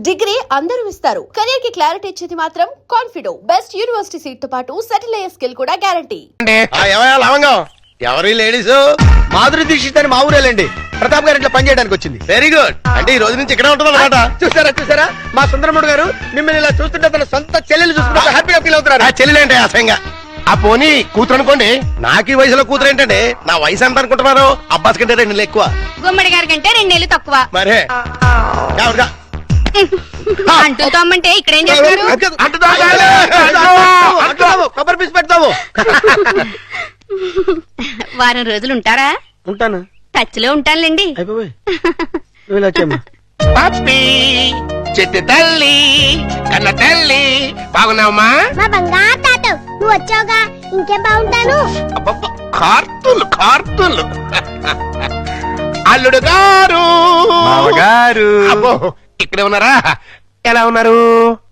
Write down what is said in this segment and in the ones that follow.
Degree అందరూ ఇస్తారు, career కి క్లారిటీ ఇచ్చేది మాత్రం కాన్ఫిడో. బెస్ట్ యూనివర్సిటీ సీట్ తో పాటు సెటిల్ అయ్యే స్కిల్ కూడా గ్యారంటీ. ఎవరి లేడీస్? మాధురి దీక్షిత్ అని మా ఊరేలండి. ప్రతాప్ గారు ఇట్లా పనిచేయడానికి వచ్చింది. Very good. అంటే ఈ రోజు నుంచి ఇక్కడ ఉంటుంది అన్నమాట. చూసారా మా సుందరముడు గారు మిమ్మల్ని ఇలా చూస్తుంటే తన సొంత చెల్లెలు చూసుకుంటే హ్యాపీగా ఫీల్ అవుతున్నారు. ఆ చెల్లెలేంటే అసహ్యంగా. ఆ పోనీ కూతురు అనుకోండి. నాకు ఈ వయసులో కూతురు ఏంటంటే నా వయసు ఎంత అనుకుంటున్నారు? అబ్బాస్ కంటే 2 నెలలు ఎక్కువ, గుమ్మడి గారి కంటే 2 నెలలు తక్కువ. మరే అంటూ తమ్మంటే ఇక్కడ ఏం చేస్తారు? కొబ్బరి పీస్ పెడతావు. వారం రోజులు ఉంటారా? ఉంటాను, టచ్ లో ఉంటానులేండి. అయిపోయి నువ్వు ఇలా వచ్చామ్మా. పప్పి చెట్టు తల్లి కన్న తల్లి బాగున్నావమ్మా? మా బంగారు తాత నువ్వు వచ్చావుగా, ఇంకేం బాగుంటాను. కార్తులు అల్లుడు గారు మామగారు అబ్బో ఇక్కడే ఉన్నారా? ఎలా ఉన్నారు?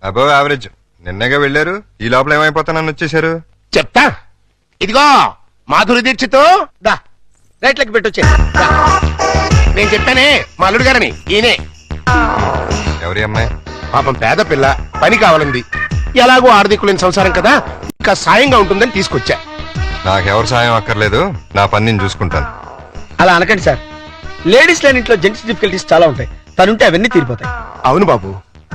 అబో యావరేజ్. నిన్నగా వెళ్ళారు, ఈ లోపల ఏమైపోతానని వచ్చేసారు. చెప్తా. ఇదిగో మాధురి దీక్షిత్ దా రైట్లకి పెట్టొచ్చే. నేను చెప్పానే మా అల్లుడు గారని. ఈయనే. ఎవరి అమ్మాయి? పాపం పేద పిల్ల, పని కావాలంది. ఎలాగో ఆర్థికులేని సంసారం కదా, ఇంకా సాయంగా ఉంటుందని తీసుకొచ్చా. నాకెవరు సాయం అక్కర్లేదు, నా పని నేను చూసుకుంటాను. అలా అనకండి సార్. లేడీస్ లేని ఇంట్లో జెంట్స్ డిఫికల్టీస్ చాలా ఉంటాయి. తనుంటే అవన్నీ తీరిపోతాయి. అవును బాబు,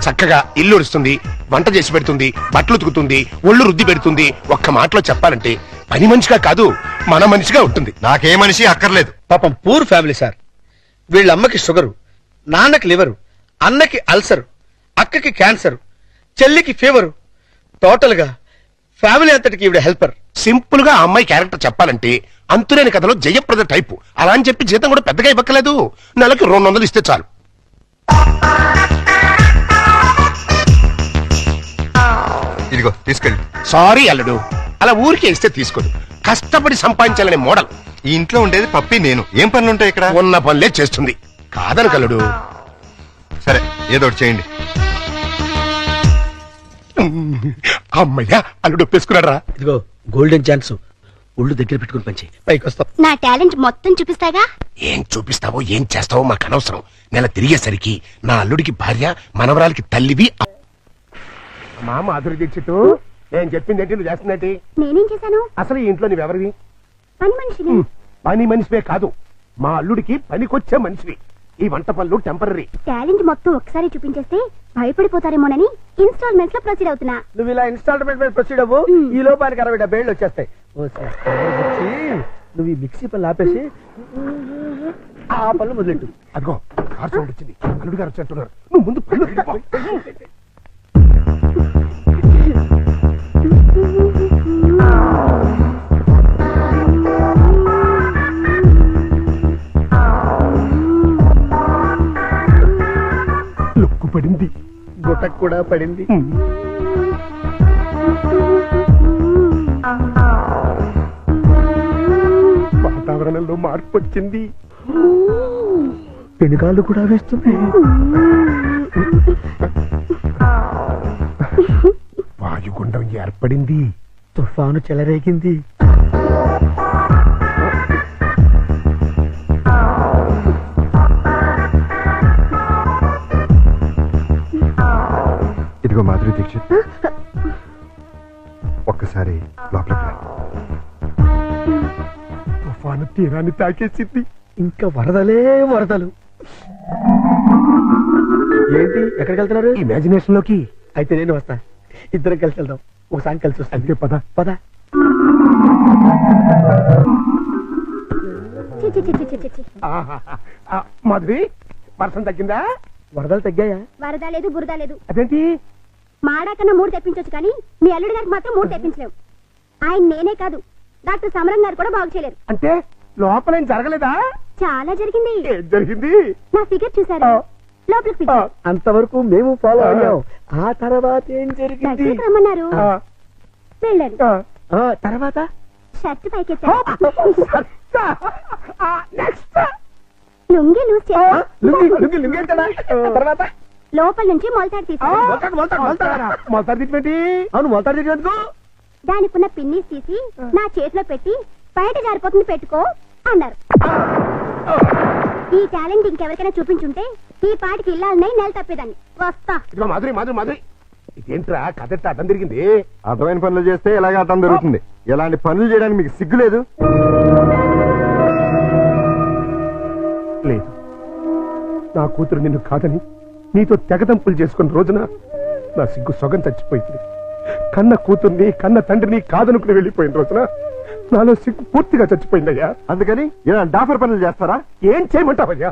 చక్కగా ఇల్లు ఉడుస్తుంది, వంట చేసి పెడుతుంది, బట్టలు ఉతుకుతుంది, ఒళ్ళు రుద్ది పెడుతుంది. ఒక్క మాటలో చెప్పాలంటే పని మనిషిగా కాదు, మన మనిషిగా ఉంటుంది. నాకే మనిషి అక్కర్లేదు. పాపం పూర్ ఫ్యామిలీ సార్. వీళ్ళ అమ్మకి షుగరు, నాన్నకి లివరు, అన్నకి అల్సర్, అక్కకి క్యాన్సర్, చెల్లికి ఫీవరు. టోటల్ గా ఫ్యామిలీ అంతటికి ఈవిడ హెల్పర్. సింపుల్ గా ఆ అమ్మాయి క్యారెక్టర్ చెప్పాలంటే అంతులేని కథలో జయప్రద టైపు. అలా అని చెప్పి జీతం కూడా పెద్దగా ఇవ్వక్కలేదు. నెలకి 200 ఇస్తే చాలు. ఇదిగో తీసుకెళ్ళి. సారీ అల్లుడు, అలా ఊరికే ఇస్తే తీసుకోదు. కష్టపడి సంపాదించాలనే మోడల్. ఈ ఇంట్లో ఉండేది పప్పి నేను. ఏం పనులుంటాయి ఇక్కడ? ఉన్న పనులే చేస్తుంది. కాదని కల్లుడు. సరే ఏదో ఒకటి చేయండి. అమ్మయ్యా, అల్లుడు ఒప్పేసుకున్నాడు. ఇదిగో గోల్డెన్ ఛాన్స్. ఒళ్ళు దగ్గర పెట్టుకుని పంచి పైకి వస్తాం. నా టాలెంట్ మొత్తం చూపిస్తాగా. ఏం చూపిస్తావో ఏం చేస్తావో మాకు అనవసరం. నెల తిరిగేసరికి నా అల్లుడికి భార్య, మనవరాలకి తల్లివి. మా మాధురి దీక్షిత్, నేను చెప్పింది ఏంటి, నువ్వు చేస్తున్నట్టు? నేనేం చేశాను? అసలు ఈ ఇంట్లో నువ్వెవరివి? పని మనిషిని. పని మనిషివే కాదు, మా అల్లుడికి పనికొచ్చే మనిషివి. ఈ వంట పనులు టెంపరీ. టాలెంట్ మొత్తం ఒకసారి చూపించేస్తే భయపడిపోతారేమోనని ఇన్స్టాల్మెంట్స్ లో ప్రొసీడ్ అవుతున్నా. నువ్వు ఇలా ఇన్స్టాల్మెంట్ మీద ప్రొసీడ్ అవ్వు. ఈ లోపానికి 60-70 ఏళ్ళు వచ్చేస్తాయి. నువ్వు ఈ మిక్సీ పనులు ఆపేసి ఆ పనులు మొదలెట్టు. అదిగో కార్ సౌండ్ వచ్చింది, అల్లుడు గారు వచ్చేట్టున్నారు. నువ్వు ముందు పనులు తీసుకో. లుక్కు పడింది, గుట్టకు కూడా పడింది. వాతావరణంలో మార్పు వచ్చింది. పెనుగాళ్ళు కూడా వేస్తుంది. వాయుగుండం ఏర్పడింది. తుఫాను చెలరేగింది. ఇదిగో మాధురి దీక్షిత్, ఒక్కసారి లోపలికి రా. తుఫాను తీరాన్ని తాకేసింది. ఇంకా వరదలే వరదలు. ఏంటి ఎక్కడికి వెళ్తున్నారు? ఇమాజినేషన్ లోకి. అయితే నేను వస్తా, ఇద్దరం కలిసి వెళ్దాం. ఒకసారి కలిసి వస్తా. అంతే, పద పద. మాధురి, వర్షం తగ్గిందా? వరదలు తగ్గాయా? వరద లేదు, బురద లేదు. అదేంటి? మాడా కన్నా 3 తెప్పించొచ్చు కానీ మీ అల్లుడి గారికి మాత్రం 3 తెప్పించలేవు. ఆయన నేనే కాదు, డాక్టర్ సమరం గారు కూడా బాగు చేయలేరు. అంటే లోపల ఏం జరగలేదా? చాలా జరిగింది. ఏం జరిగింది? నా ఫిగర్ చూసారా? లోపలికి పిలిచారు. అంతవరకు మేము ఫాలో అయ్యాం. ఆ తర్వాత ఏం జరిగింది? దగ్గరికి రమ్మన్నారు, వెళ్ళాను. తర్వాత షర్ట్ పైకెత్తారు, లుంగి లూజ్ చేశారు. తర్వాత లోపల నుంచి మొలతాడు తీశారు. అవును, మొలతాడు తీసేందుకు దానికున్న పిన్నీస్ తీసి నా చేతిలో పెట్టి బయట జారిపోతుంది పెట్టుకో అన్నారు. ఈ టాలెంట్ ఇంకెవరికైనా చూపించుంటే ఈ పాటికి ఇల్లాలనే నెల తప్పేదాన్ని. వస్తా. ఇదిగో మాధురి మాధురి మాధురి, ఇదేంట్రా కథ అడ్డం తిరిగింది? అర్థమైన పనులు చేస్తే ఇలాగే అర్థం దొరుకుతుంది. ఇలాంటి పనులు చేయడానికి మీకు సిగ్గులేదు? లేదు, నా కూతురు నిన్ను కాదని నీతో తెగదంపులు చేసుకున్న రోజున నా సిగ్గు సొగం చచ్చిపోయింది. కన్న కూతుర్ని కన్న తండ్రిని కాదనుకుని వెళ్ళిపోయిన రోజున నాలో సిగ్గు పూర్తిగా చచ్చిపోయిందయ్యా. అందుకని ఇలా డాఫర్ పనులు చేస్తారా? ఏం చేయమంటావయ్యా?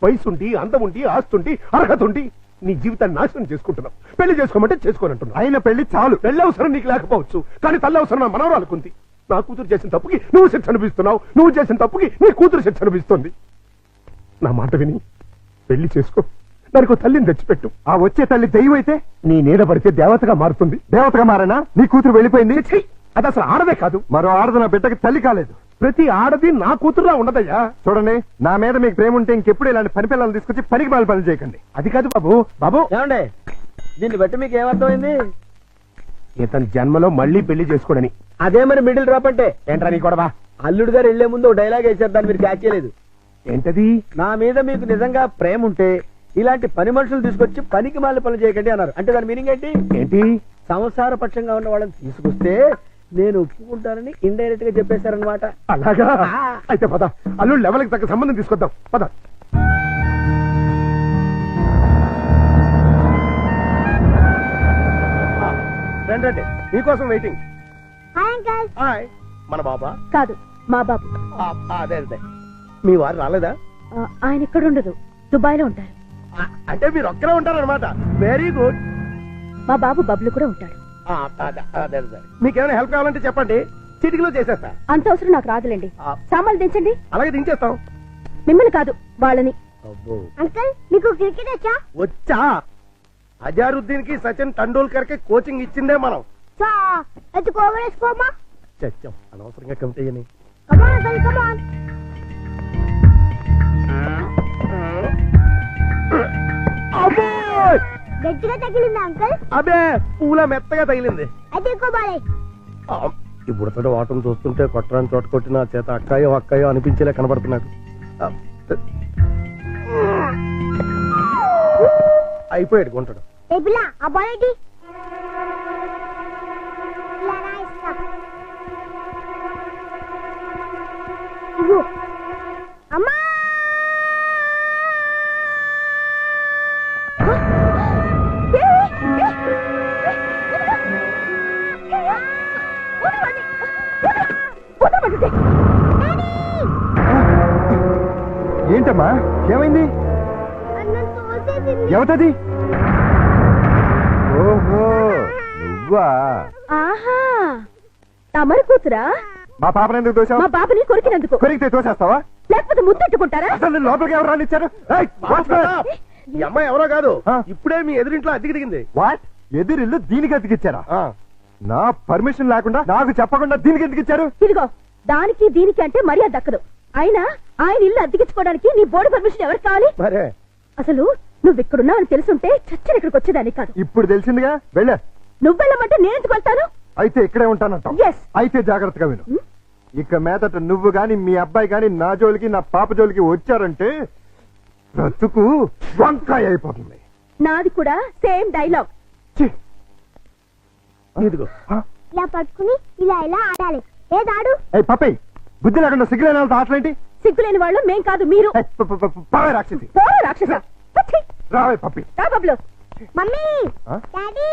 వయసుండి అందముండి ఆస్తుండి అర్హత ఉండి నీ జీవితాన్ని నాశనం చేసుకుంటున్నావు. పెళ్లి చేసుకోమంటే చేసుకోనంటున్నావు. అయిన పెళ్లి చాలు. పెళ్లి అవసరం నీకు లేకపోవచ్చు, కానీ తల్లి అవసరం నా మనవరాలకుంది. నా కూతురు చేసిన తప్పుకి నువ్వు శిక్ష అనిపిస్తున్నావు, నువ్వు చేసిన తప్పుకి నీ కూతురు శిక్ష అనిపిస్తుంది. నా మాట విని పెళ్లి చేసుకో, దానికి తల్లిని తెచ్చిపెట్టు. ఆ వచ్చే తల్లి దెయ్యం అయితే నీ నీడ పడితే దేవతగా మారుతుంది. దేవతగా మారేనా? నీ కూతురు వెళ్ళిపోయింది. ఛీ! అది అసలు ఆడదే కాదు. మరో ఆడది నా బిడ్డకి తల్లి కాలేదు. ప్రతి ఆడది నా కూతురులా ఉండదయ్యా. చూడండి, నా మీద మీకు ప్రేమ ఉంటే ఇంకెప్పుడు ఇలాంటి పని పిల్లలు తీసుకొచ్చి పనికి మాలి పనులు చేయకండి. అది కాదు బాబు. బాబు, ఏమండే, దీన్ని బట్టి మీకు ఏమర్థమైంది? ఇతని జన్మలో మళ్ళీ పెళ్లి చేసుకోడని. అదే మరి మిడిల్ డ్రాప్ అంటే. ఏంట్రా నీ గొడవ? అల్లుడు గారు వెళ్లే ముందు డైలాగ్ వేసారు, దాన్ని మీరు క్యాచ్ చేయలేదు. ఏంటది? నా మీద మీకు నిజంగా ప్రేమ ఉంటే ఇలాంటి పని మనుషులు తీసుకొచ్చి పనికి మాలి పనులు చేయకండి అన్నారు. అంటే దాని మీనింగ్ ఏంటి? ఏంటి? సంసార పక్షంగా ఉన్న వాళ్ళని తీసుకొస్తే నేను ఒప్పుకుంటానని ఇండైరెక్ట్ గా చెప్పేశారనమాట. అలాగా? అయితే పద, అల్లుడు లెవెల్కి తగ్గ సంబంధం తీసుకొద్దాం. పద. రండి, మీకోసం వెయిటింగ్. Hi uncle. హాయ్. మన బాబా? కాదు, మా బాబు. అదే అదే. మీ వారు రాలేదా? ఆయన ఇక్కడ ఉండదు, దుబాయ్ లో ఉంటారు. అంటే మీరు ఒక్కరే ఉంటారనమాట. Very good. మా బాబు బబ్లు కూడా ఉంటాడు. మీకేమైనా హెల్ప్ కావాలంటే చెప్పండి, చిటికలో చేసేస్తా. అంత అవసరం నాకు రాదులేండి. సామాన్లు దించండి. అలాగే దించేస్తాం. మిమ్మల్ని కాదు, వాళ్ళని. అంకల్, మీకు క్రికెట్ వచ్చా? వచ్చా? అజారుద్దీన్ కి సచిన్ టెండూల్కర్ కి కోచింగ్ ఇచ్చిందే మనం. ఎత్తుకోవేసుకోమా. చచ్చాం అనవసరంగా కమిటీ అని. కమాన్ అంకల్, కమాన్. గట్టిగా తగిలిందా అంకల్? అబే, పూల మెత్తగా తగిలింది. అయితే ఎక్కువ బాలే. ఇప్పుడు వాటం చూస్తుంటే కొట్టరాని చోట కొట్టిన చేత అక్కాయో అక్కాయో అనిపించేలా కనబడుతున్నాడు. అయిపోయాడు గుంటడు. ఏ పిల్ల, ఆ బాల్ ఏంటి? ఇలా రా ఇస్తా. ఇగో. అమ్మా! ఏంటమ్మా, ఏమైంది? అన్నం తోసేసింది. ఎవతది? ఓహో, నువ్వా? ఆహా, తమరి కూతురా? మా పాపను ఎందుకు మా తోసావు? బాబుని కొరికినందుకు. కొరికితే తోసేస్తావా? లేకపోతే ముద్దెట్టుకుంటారా? అసలు నిన్ను లోపలికి ఎవరు రానిచ్చారు? ఏయ్, వాచ్మెన్! ఈ అమ్మాయి ఎవరో కాదు, ఆ. ఇప్పుడే మీ ఎదురింట్లో అద్దెకి దిగింది. వాట్? ఎదురిల్లు దీనికి అతికిచ్చారా? నా పర్మిషన్ లేకుండా నాకు చెప్పకుండా దీనికి ఎందుకు ఇచ్చారు? ఇదిగో, దానికి దీనికి అంటే మర్యాద దక్కదు. అయినా ఆయన ఇల్లు అద్దెకించుకోవడానికి నీ బోర్డు పర్మిషన్ ఎవరికి కావాలి? మరే అసలు నువ్వు ఇక్కడున్నావు అని తెలుసుంటే చచ్చిన ఇక్కడికి వచ్చేదాన్ని కాదు. ఇప్పుడు తెలిసిందిగా, వెళ్ళా. నువ్వు వెళ్ళమంటే నేను ఎందుకు వెళ్తాను? అయితే ఇక్కడే ఉంటానంటావు. Yes. అయితే జాగ్రత్తగా విను. ఇక మీదట నువ్వు గాని మీ అబ్బాయి గాని నా జోలికి నా పాప జోలికి వచ్చారంటే బ్రతుకు వంకాయ అయిపోతుంది. నాది కూడా సేమ్ డైలాగ్. ఛీ! ఇదిగో. ఇలా పట్టుకుని ఇలా ఇలా ఆడాలి. ఏదాడు? ఏయ్ పప్పి, బుద్ధి లేకుండా సిగ్గులేని వాళ్ళతో ఆటలేంటి? సిగ్గులేని వాళ్ళు మేం కాదు, మీరు. ఏయ్, పావే రాక్షసి. పోరా రాక్షస. పచ్చి. రావే పప్పి. రా బబ్లు. మమ్మీ, ఆ? డాడీ.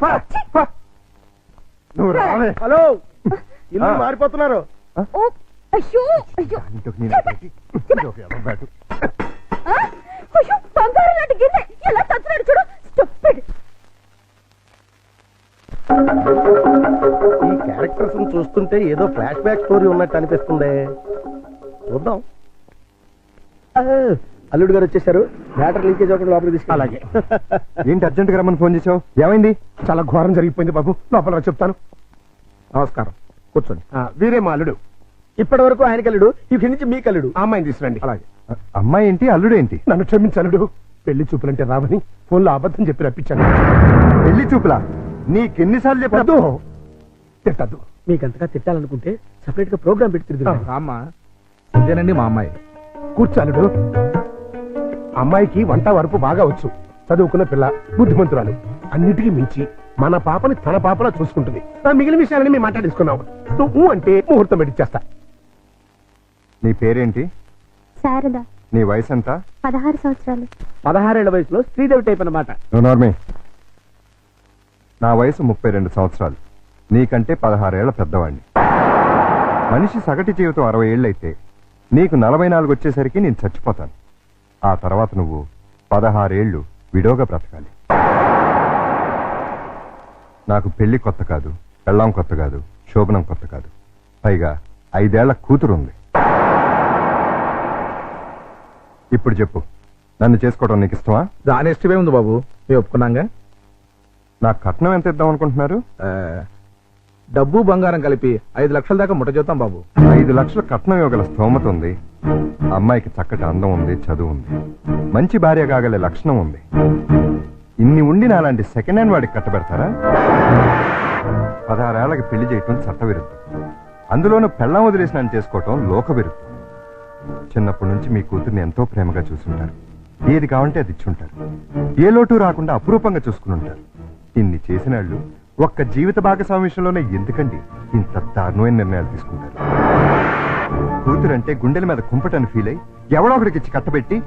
పా, పా. నువ్వు రావే. హలో, ఇల్లు ఆ. మారిపోతున్నారు. ఓ, అయ్యో అయ్యో. ఇంకొక నేను పెట్టి, ఇంకొక ఎవరో బ్యాటు. ఆ? అయ్యో, బంగారం లాంటి గిన్నె ఎలా తచ్చున్నాడు చూడు. స్టూపిడ్. ఈ క్యారెక్టర్స్ చూస్తుంటే ఏదో ఫ్లాష్ బ్యాక్ స్టోరీ ఉన్నట్టు అనిపిస్తుంది. చూద్దాం. అల్లుడు గారు వచ్చేసారు. బ్యాటర్ లీకేజ్ అవ్వకుండా లోపలికి తీసుకు. అలాగే. ఏంటి అర్జెంట్ గా రమ్మని ఫోన్ చేసావు? ఏమైంది? చాలా ఘోరం జరిగిపోయింది బాబు. లోపల రా చెప్తాను. నమస్కారం, కూర్చోండి. వీరే మా అల్లుడు. ఇప్పటి వరకు ఆయన కల్లుడు, ఇక్కడి నుంచి మీ కల్లుడు. ఆ అమ్మాయిని తీసుకురండి. అలాగే. అమ్మాయి ఏంటి, అల్లుడు ఏంటి? నన్ను క్షమించలుడు. పెళ్లి చూపులంటే రావని ఫోన్లో అబద్ధం చెప్పి రప్పించాను. పెళ్లి చూపులా? నీకెన్నిసార్లు చెప్పొద్దు. తిట్టద్దు. మీకు అంతగా తిట్టాలనుకుంటే సెపరేట్ గా ప్రోగ్రామ్ పెట్టి తిరుగుతాం. రామ్మా, ఇదేనండి మా అమ్మాయి. కూర్చాలుడు. అమ్మాయికి వంట వరపు బాగా వచ్చు, చదువుకున్న పిల్ల, బుద్ధిమంతురాలు. అన్నిటికీ మించి మన పాపని తన పాపలా చూసుకుంటుంది. మిగిలిన విషయాలని మేము మాట్లాడేసుకున్నాం. నువ్వు అంటే ముహూర్తం పెట్టిచ్చేస్తా. నీ పేరేంటి? శారద, నీ వయసు ఎంత? 16 సంవత్సరాలు. 16 ఏళ్ల వయసులో శ్రీదేవి టైప్ అన్నమాట. నార్మే, నా వయసు 32 సంవత్సరాలు. నీకంటే 16 ఏళ్ల పెద్దవాణ్ణి. మనిషి సగటు జీవితం 60 ఏళ్ళైతే నీకు 44 వచ్చేసరికి నేను చచ్చిపోతాను. ఆ తర్వాత నువ్వు 16 ఏళ్ళు విడోగా బ్రతకాలి. నాకు పెళ్లి కొత్త కాదు, పెళ్ళాం కొత్త కాదు, శోభనం కొత్త కాదు. పైగా 5 ఏళ్ల కూతురు ఉంది. ఇప్పుడు చెప్పు, నన్ను చేసుకోవడం నీకు ఇష్టమా? దాని ఇష్టమే ఉంది బాబు, మేము ఒప్పుకున్నాగా. నాకు కట్నం ఎంత ఇద్దాం అనుకుంటున్నారు? డబ్బు బంగారం కలిపి 5 లక్షల దాకా ముట్ట చేద్దాం బాబు. 5 లక్షల కట్నం ఇవ్వగల స్తోమత ఉంది. అమ్మాయికి చక్కటి అందం ఉంది, చదువు ఉంది, మంచి భార్య కాగలే లక్షణం ఉంది. ఇన్ని ఉండి నాలాంటి సెకండ్ హ్యాండ్ వాడికి కట్టబెడతారా? 16 ఏళ్లకి పెళ్లి చేయటం చట్టవిరుద్ధం. అందులోనూ పెళ్ళాం వదిలేసిన చేసుకోవటం లోక విరుద్ధం. చిన్నప్పటి నుంచి మీ కూతుర్ని ఎంతో ప్రేమగా చూసుంటారు. ఏది కావంటే అది ఇచ్చుంటారు. ఏ లోటు రాకుండా అపురూపంగా చూసుకుని ఉంటారు. ఇన్ని చేసినాళ్ళు ఒక్క జీవిత భాగస్వామి విషయంలోనే ఎందుకండి ఇంత దారుణమైన నిర్ణయాలు తీసుకుంటారు? కూతురంటే గుండెల మీద కుంపటని ఫీల్ అయి ఎవడో ఒకడికి ఇచ్చి కట్టబెట్టి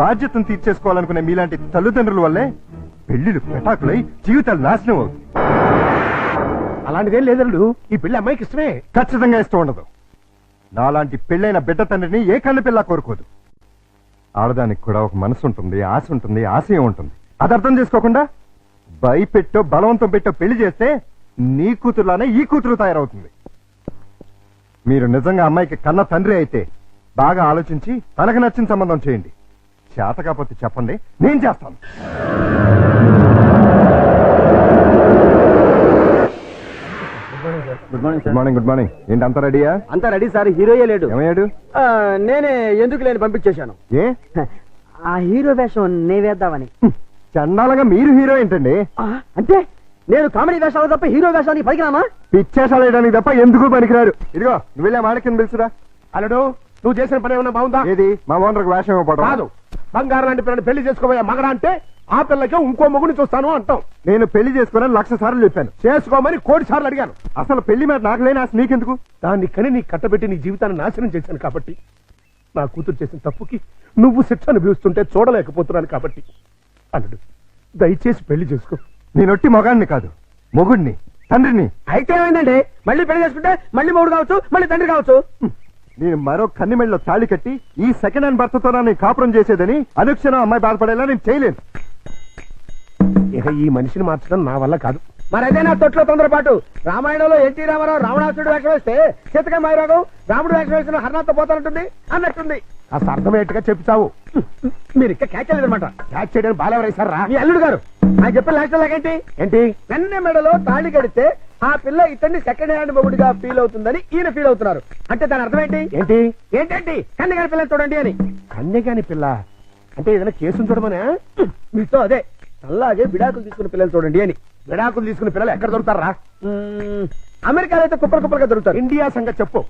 బాధ్యతను తీర్చేసుకోవాలనుకునే మీలాంటి తల్లిదండ్రుల వల్లే పెళ్లిళ్ళు పెటాకులై జీవితాలు నాశనం అవుతుంది. అలాంటిదేం లేదల్లుడు, ఈ పెళ్లి అమ్మాయికి ఇష్టమే. ఖచ్చితంగా ఇష్టం ఉండదు. నాలాంటి పెళ్ళైన బిడ్డ తండ్రిని ఏ కన్ను పిల్ల కోరుకోదు. ఆడదానికి కూడా ఒక మనసు ఉంటుంది, ఆశ ఉంటుంది, ఆశయం ఉంటుంది. అది అర్థం చేసుకోకుండా భయపెట్టో బలవంతం పెట్టో పెళ్లి చేస్తే నీ కూతురులానే ఈ కూతురు తయారవుతుంది. మీరు నిజంగా అమ్మాయికి కన్న తండ్రి అయితే బాగా ఆలోచించి తనకు నచ్చిన సంబంధం చేయండి. చేత కాకపోతే చెప్పండి, నేను చేస్తాను. Good morning. Good morning. ఏంటి అంతా రెడీయా? అంతా రెడీ సార్, హీరోయే లేడు. ఏమయ్యాడు? నేనే ఎందుకు లేని పంపించేశాను. ఏ ఆ హీరో వేషం నే వేద్దామని. చండాలంగా మీరు హీరో ఏంటండి? అంటే నేను కామెడీ వేషాలు తప్ప హీరో వేషానికి పనికిరామా? పిచ్చేసాలు వేయడానికి తప్ప ఎందుకు పనికిరారు. ఇదిగో నువ్వు వెళ్ళా మాణిక్యం పిలుచురా. అల్లుడు, నువ్వు చేసిన పని ఏమన్నా బాగుందా? ఏది మా ఓనర్కి వేషం ఇవ్వకపోవడం కాదు, బంగారం లాంటి పిల్లని పెళ్లి చేసుకోబోయే మగడా అంటే ఆ పిల్లకే ఇంకో మొగుని చూస్తాను అంటాం. నేను పెళ్లి చేసుకోనని 1,00,000 సార్లు చెప్పాను. చేసుకోమని 1,00,00,000 సార్లు అడిగాను. అసలు పెళ్లి మీద నాకు లేని ఆశ నీకెందుకు? దాన్ని కని నీ కట్టబెట్టి నీ జీవితాన్ని నాశనం చేశాను కాబట్టి, నా కూతురు చేసిన తప్పుకి నువ్వు శిక్ష అనుభవిస్తుంటే చూడలేకపోతున్నాను కాబట్టి, అల్లుడు దయచేసి పెళ్లి చేసుకో. నేనొట్టి మొగాడిని కాదు, మొగుడిని, తండ్రిని. అయితే ఏమైందండి, మళ్ళీ పెళ్లి చేసుకుంటే మళ్ళీ మొగుడు కావచ్చు, మళ్ళీ తండ్రి కావచ్చు. నేను మరో కన్నిమెళ్ళలో తాళి కట్టి ఈ సెకండ్ హ్యాండ్ భర్తతో నేను కాపురం చేసేదని అనుక్షణం అమ్మాయి బాధపడేలా నేను చేయలేను. ఇక ఈ మనిషిని మార్చడం నా వల్ల కాదు. మరైతే నా తొట్లో తొందరపాటు. రామాయణంలో ఎన్టీ రామారావు రావణాసుడు వేషం వేస్తే సీతక మైరాగం రాముడు వేషం వేసిన హర్నాథ్ పోతానంటుంది అన్నట్టుంది. కాస్త అర్థమయ్యేట్టుగా చెప్తావు. మీరు ఇంకా క్యాచ్ చేయలేదన్నమాట. క్యాచ్ చేయడానికి బాలెవరేశారా? మీ అల్లుడు గారు ఆయన చెప్పిన లాస్ట్ లాగేంటి? ఏంటి? వెన్న మెడలో తాళి కడితే ఆ పిల్ల ఇతన్ని సెకండ్ హ్యాండ్ మొగుడిగా ఫీల్ అవుతుందని ఈయన ఫీల్ అవుతున్నారు. అంటే దాని అర్థం ఏంటి? ఏంటి? ఏంటంటి కన్యగారి పిల్లని చూడండి అని. కన్యగాని పిల్ల అంటే ఏదైనా కేసును చూడమనే? మీతో అదే అలాగే విడాకులు తీసుకున్న పిల్లలు చూడండి అని. విడాకులు తీసుకున్న పిల్లలు ఎక్కడ దొరుకుతారా? అమెరికాలో అయితే కుప్పలు కుప్పలుగా దొరుకుతారు. ఇండియా సంగతి చెప్పు.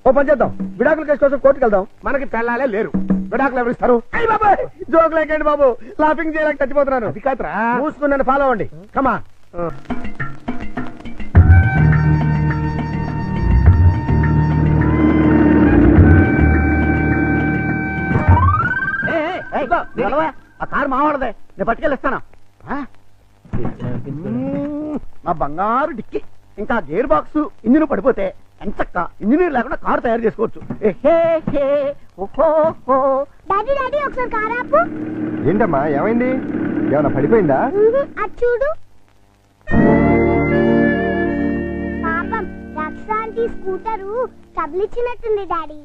ఓ పని చేద్దాం, విడాకుల కేసు కోసం కోర్టుకు వెళ్దాం. మనకి పెళ్ళాలే లేరు, విడాకులు ఎవరిస్తారు? అయ్యి బాబాయ్, జోక్ లేకండి బాబు, లాఫింగ్ చేయలేక చచ్చిపోతున్నాను. అది కాదురా. మూసుకుని నన్ను ఫాలో అవ్వండి. కమా ఆ కారు మావాడదే, నేను పట్టుకెళ్ళిస్తాను. మా బంగారు డిక్కి ఇంకా గేర్ బాక్స్ ఇంజిన్ పడిపోతే ఎంచక్క ఇంజనీర్ లేకుండా కారు తయారు చేసుకోవచ్చు. డాడీ డాడీ ఒకసారి కారు ఆపు. ఏంటమ్మా ఏమైంది? ఏమన్నా పడిపోయిందా? అది చూడు. పాపం రక్షాంతి స్కూటరు ట్రబుల్ ఇచ్చినట్టుంది డాడీ.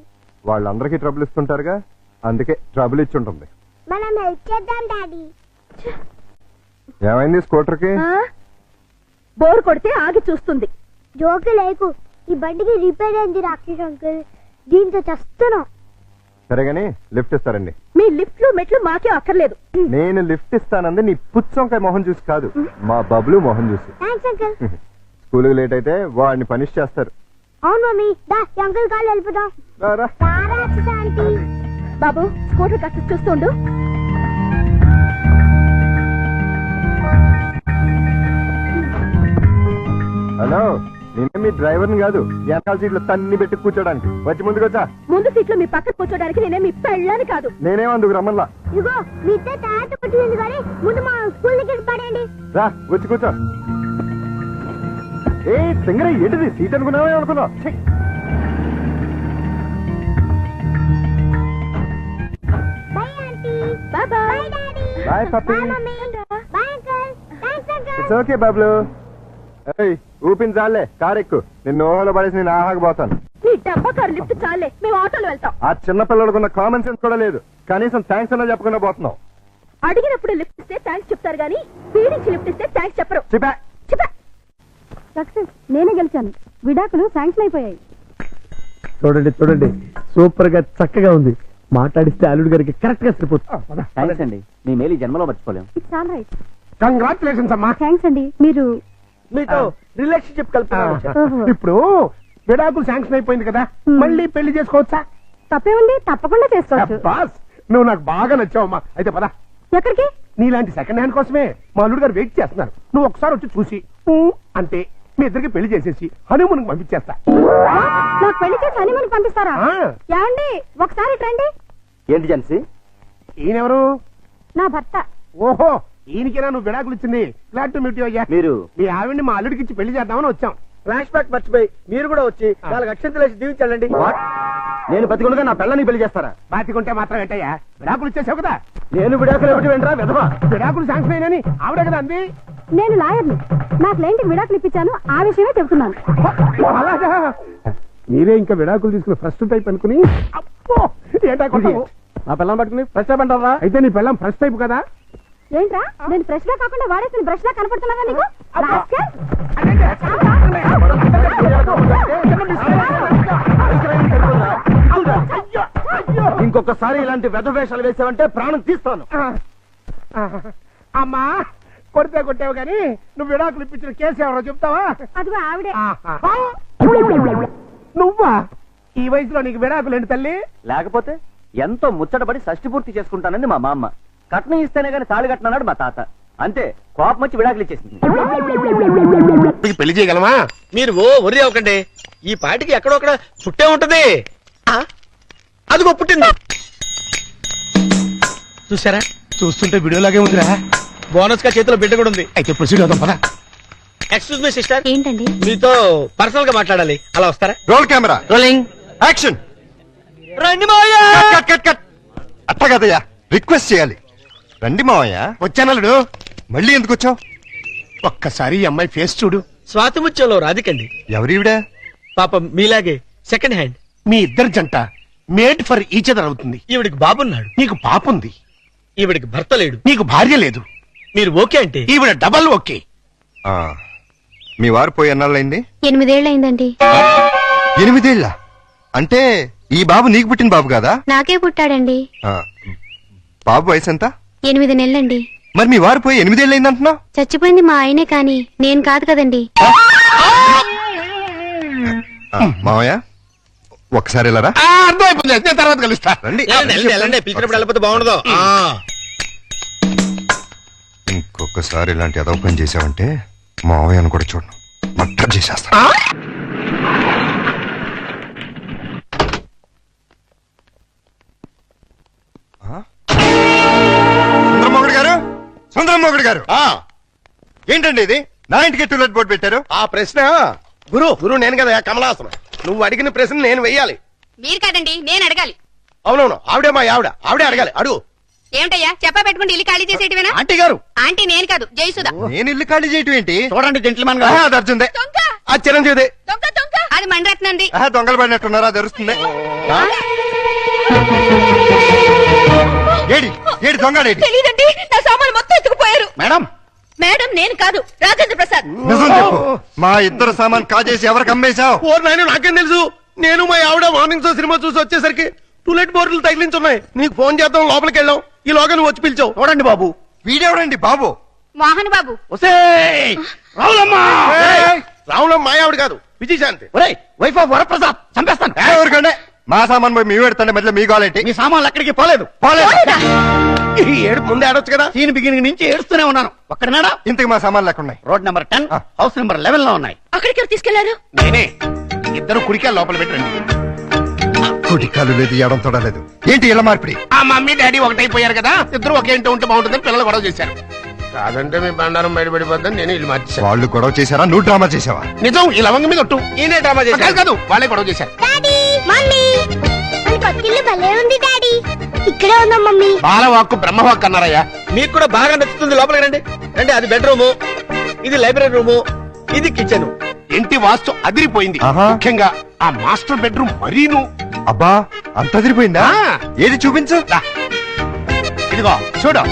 వాళ్ళందరికీ ట్రబుల్ ఇస్తుంటారుగా, అందుకే ట్రబుల్ ఇచ్చుంటుంది. మనం హెల్ప్ చేద్దాం డాడీ. ఏమైంది స్కూటర్కి? బోర్ కొడితే ఆగి చూస్తుంది. జోకు లేకు, ఈ బండికి రిపేర్ అయింది రాకేష్ అంకుల్, దీంతో చస్తున్నాం. సరేగాని లిఫ్ట్ ఇస్తారండి. మీ లిఫ్ట్లు మెట్లు మాకే అక్కర్లేదు. నేను లిఫ్ట్ ఇస్తానంది నీ పుచ్చంకాయ మొహం చూసి కాదు, మా బబ్లు మొహం చూసి. Thanks uncle. స్కూల్కి లేట్ అయితే వాడిని పనిష్ చేస్తారు. అవును మమ్మీ, దా అంకుల్ కాళ్ళు వెళ్ళిపోదాం. రారా. బాబు స్కూటర్ కాస్త చూస్తుండు. డ్రైవర్ని కాదు వెనకాల సీట్లు తన్ని పెట్టి కూర్చోడానికి వచ్చి ముందుకొచ్చా. ముందు సీట్లో మీ పక్కన కూర్చోడానికి నేనే మీ పెళ్ళాని కాదు. నేనేమందుకు రమ్మల్లా. ఇగో మీ తాత కొట్టింది కానీ ముందు మా స్కూల్ దగ్గర పడండి. రా వచ్చి కూర్చో. ఏ సింగరే ఏంటిది సీట్ అనుకున్నావే అనుకున్నావు. Bye aunty. Bye bye daddy. Bye puppy. Bye mummy. Bye uncle. Thanks uncle. It's okay బాబులు. ఏయ్ ఊపిన చాలే కారెక్కు. నిన్ను ఓహలో పడేసి నేను ఆహాకపోతాను. నీ డబ్బా కారు లిఫ్ట్ చాలే మేము ఆటోలో వెళ్తాం. ఆ చిన్న పిల్లలకున్న కామన్ సెన్స్ కూడా లేదు. కనీసం థ్యాంక్స్ అన్నా చెప్పకుండా పోతున్నావు. అడిగినప్పుడు లిఫ్ట్ ఇస్తే థ్యాంక్స్ చెప్తారు కానీ పీడించి లిఫ్ట్ ఇస్తే థ్యాంక్స్ చెప్పరు. చెప్పా. సక్సెస్ నేనే గెలిచాను. విడాకులు శాంక్షన్ అయిపోయాయి. చూడండి చూడండి, సూపర్ గా చక్కగా ఉంది. మాట్లాడిస్తే అల్లుడు గారికి కరెక్ట్ గా సరిపోతుంది. థ్యాంక్స్ అండి, మీ మేలు జన్మలో మర్చిపోలేం. It's all right. కంగ్రాచులేషన్స్ అమ్మా. థ్యాంక్స్ అండి. మీరు మీతో రిలేషన్షిప్ కలుపుతున్నాను. ఓహో. ఇప్పుడు విడాకులు శాంక్షన్ అయిపోయింది కదా, మళ్ళీ పెళ్లి చేసుకోవచ్చా? తప్పేముంది, తప్పకుండా చేసుకోవచ్చు. బాస్ నువ్వు నాకు బాగా నచ్చావమ్మా. అయితే పద. ఎక్కడికి? నీలాంటి సెకండ్ హ్యాండ్ కోసమే మా అల్లుడు గారు వెయిట్ చేస్తున్నారు. నువ్వు ఒకసారి వచ్చి చూసి అంటే మీ ఇద్దరికి పెళ్లి చేసేసి హనీమూన్ పంపించేస్తా. నాకు పెళ్లి చేసి హనీమూన్ పంపిస్తారా? ఆ. ఏమండి ఒకసారి రండి. ఏంటి జన్సీ? ఈయనెవరు? నా భర్త. ఓహో, ఈయనకేనా నువ్వు విడాకులు ఇచ్చింది? గ్లాడ్ టు మీట్ యు అయ్యా. మీరు మీ ఆవిడ్ని మా అల్లుడికి ఇచ్చి పెళ్లి చేద్దామని వచ్చాం. ఫ్లాష్ బ్యాక్ మర్చిపోయి మీరు కూడా వచ్చి 4 అక్షంతలు వేసి దీవించాలండి. నేను బతికుండగా నా పిల్లని పెళ్లి చేస్తారా? బాతికుంటే మాత్రం ఏంటయ్యా, విడాకులు ఇచ్చేసావు కదా. నేను విడాకులు ఏమిటి వెంటరా విధవా? విడాకులు శాంక్షన్ అయినని ఆవిడే కదా అంది. నేను లాయర్ని. నా క్లయింట్కి విడాకులు ఇప్పించాను. ఆ విషయమే చెబుతున్నాను. అలాగా? మీరే ఇంకా విడాకులు తీసుకుని ఫస్ట్ టైప్ అనుకుని అప్పో ఏంటా కొట్టావు? నా పిల్లని పట్టుకుని ఫ్రెష్ అప్ అంటారా? అయితే నీ పిల్లం ఫస్ట్ టైప్ కదా. ఏంట్రా నేను ఫ్రెష్ గా కాకుండా వాడేసిన బ్రష్ లా కనపడుతున్నాగా నీకు? రాస్కెల్. ఇంకొకసారి ఇలాంటి వెధవేషాలు వేసావంటే ప్రాణం తీస్తాను. అమ్మా కొడితే కొట్టావు కానీ నువ్వు విడాకులు ఇప్పించిన కేసు ఎవరో చెప్తావా? అదిగో ఆవిడే. నువ్వా? ఈ వయసులో నీకు విడాకులు ఏంటి తల్లి? లేకపోతే ఎంతో ముచ్చటపడి షష్టి పూర్తి చేసుకుంటానంది మా మామ. కట్నం ఇస్తేనే గాని తాళి కట్టనన్నాడు మా తాత. అంతే, కోపం వచ్చి విడాకులు ఇచ్చేసింది. పెళ్లి చేయగలమా? మీరు ఒరి అవ్వకండి. ఈ పాటికి ఎక్కడొక్కడ పుట్టే ఉంటది. అదిగో పుట్టింది. చూసారా? చూస్తుంటే వీడియోలాగే ఉందిరా. బోనస్ గా చేతిలో బిడ్డ కూడా ఉంది. అయితే ప్రొసీడ్ అవుదాం పద. ఎక్స్క్యూజ్ మీ సిస్టర్, ఏంటండి? మీతో పర్సనల్ గా మాట్లాడాలి. అలా వస్తారా? Roll camera rolling action. రండి మావయ్య. Cut cut cut. అట్ట కదయ్యా, రిక్వెస్ట్ చేయాలి. రండి మావయ్య. వచ్చానలుడు. మళ్ళీ ఎందుకు వచ్చావు? ఒక్కసారి ఈ అమ్మాయి ఫేస్ చూడు. స్వాతిముత్యంలో రాధికండి. ఎవరివిడా? పాపం మీలాగే సెకండ్ హ్యాండ్. మీ ఇద్దరు జంట మేడ్ ఫర్ ఈచ్ అదర్ అవుతుంది. ఈవిడికి బాబున్నాడు. నీకు పాప ఉంది. ఈవిడికి భర్త లేడు. నీకు భార్య లేదు. మీరు ఓకే అంటే ఈవిడ డబల్ ఓకే. ఆ, మీ వారు పోయి ఎన్నాళ్ళైంది? 8 ఏళ్ళైందండి. 8 ఏళ్ళ? అంటే ఈ బాబు నీకు పుట్టిన బాబు కాదా? నాకే పుట్టాడండి. ఆ, బాబు వయసు ఎంత? 8 నెలలండి. మరి మీ వారు పోయి 8 ఏళ్ళైంది అంటున్నావు? చచ్చిపోయింది మా ఆయనే కానీ నేను కాదు కదండి. మావయ్య ఒకసారి ఇలా రా. అర్థమైపోయింది. నేను తర్వాత కలుస్తా. రండి. పిలిచినప్పుడు వెళ్ళిపోతే బాగుండదు. ఇంకొకసారి ఇలాంటి అదవ పని చేసావంటే మావయ్యను కూడా చూడను, మర్డర్ చేసేస్తా. సుందరమోగుడు గారు, సుందరమోగుడు గారు, ఏంటండి ఇది? నా ఇంటికి టూలెట్ బోర్డు పెట్టారు. ఆ ప్రశ్న గురు నేను కదా కమలాసనం. నువ్వు అడిగిన ప్రశ్న నేను వెయ్యాలి. మీరు కాదండి, నేను అడగాలి. అవునవును, ఆవిడే మా ఆవిడే అడగాలి. అడుగు. ఏమిటయ్యా చెప్పా పెట్టుకుంటే ఇల్లు ఖాళీ చేసేటివేనా? ఆంటీ గారు. ఆంటీ నేను కాదు, జయసుధ. నేను ఇల్లు ఖాళీ చేయటం ఏంటి? చూడండి జెంట్లమన్ ఆహా, అది అర్జుందే. దొంగ అది చిరంజీవిదే. దొంగ దొంగ అది మణిరత్నంది. ఆహా, దొంగలు పడినట్టున్నారా? అది అరుస్తుంది. ఏడి ఏడి దొంగడేడి? తెలీదండి, నా సామాన్లు మొత్తం ఎత్తుకుపోయారు. మేడం. మేడం నేను కాదు, రాజేంద్ర ప్రసాద్. నిజం చెప్పు. మా ఇద్దరు సామాన్ కాజేసి ఎవరికి అమ్మేశావు? ఓ నాయన, నాకేం తెలుసు. నేను మా ఆవిడ మార్నింగ్ షో సినిమా చూసి వచ్చేసరికి టూలెట్ బోర్డులు తగిలించున్నాయి. నీకు ఫోన్ చేద్దాం లోపలికి వెళ్ళాం. ఈ లోగా నువ్వు వచ్చి పిలిచావు. చూడండి బాబు. వీడెవడండి బాబు? మోహన్ బాబు. రావులమ్మ మా ఆవిడ కాదు, విజయశాంతి. వైఫ్ ఆఫ్ వరప్రసాద్ చంపేస్తాను. ఎవరికంటే మా సామాన్ పోయి మేము పెడతాంటే మధ్యలో మీ గోలేంటి? మీ సామాన్లు ఎక్కడికి పోలేదు ఈ ఏడు ముందే ఆడొచ్చు కదా. సీన్ బిగినింగ్ నుంచి ఏడుస్తూనే ఉన్నాను. ఒక్కడనాడా? ఇంతకు మా సామాన్లు ఎక్కడున్నాయి? రోడ్ నెంబర్ 10 హౌస్ నెంబర్ 11 లో ఉన్నాయి. అక్కడికి ఎవరు తీసుకెళ్లారు? నేనే. ఇద్దరు కుడికాయలు లోపల పెట్టండి. కుటికాలు లేదు, ఎడం తొడలేదు. ఏంటి ఇలా మార్పిడి? ఆ మమ్మీ డాడీ ఒకటైపోయారు కదా, ఇద్దరు ఒకే ఇంట్లో ఉంటే బాగుంటుందని పిల్లలు గొడవ చేశారు. కాదంటే మీ బండారం బయటపడిపోద్దని నేను ఇల్లు మార్చేశాను. వాళ్ళు గొడవ చేశారా, నువ్వు డ్రామా చేసావా? నిజం, ఈ లవంగ మీద ఒట్టు. ఈయనే డ్రామా చేశారు. కాదు వాళ్ళే గొడవ చేశారు. డాడీ మమ్మీ మన కొత్తిల్లు భలే ఉంది డాడీ. ఇక్కడే ఉన్నాం మమ్మీ. బాలవాక్కు బ్రహ్మవాక్కు అన్నారయ్యా. మీకు కూడా బాగా నచ్చుతుంది. లోపలికి రండి. రండి. అది బెడ్రూము, ఇది లైబ్రరీ రూము, ఇది కిచెన్. ఇంటి వాస్తు అదిరిపోయింది. ఆహా. ముఖ్యంగా ఆ మాస్టర్ బెడ్రూమ్ మరీను. అబ్బా, అంత అదిరిపోయిందా? ఆ. ఏది చూపించు. దా. ఇదిగో చూడు.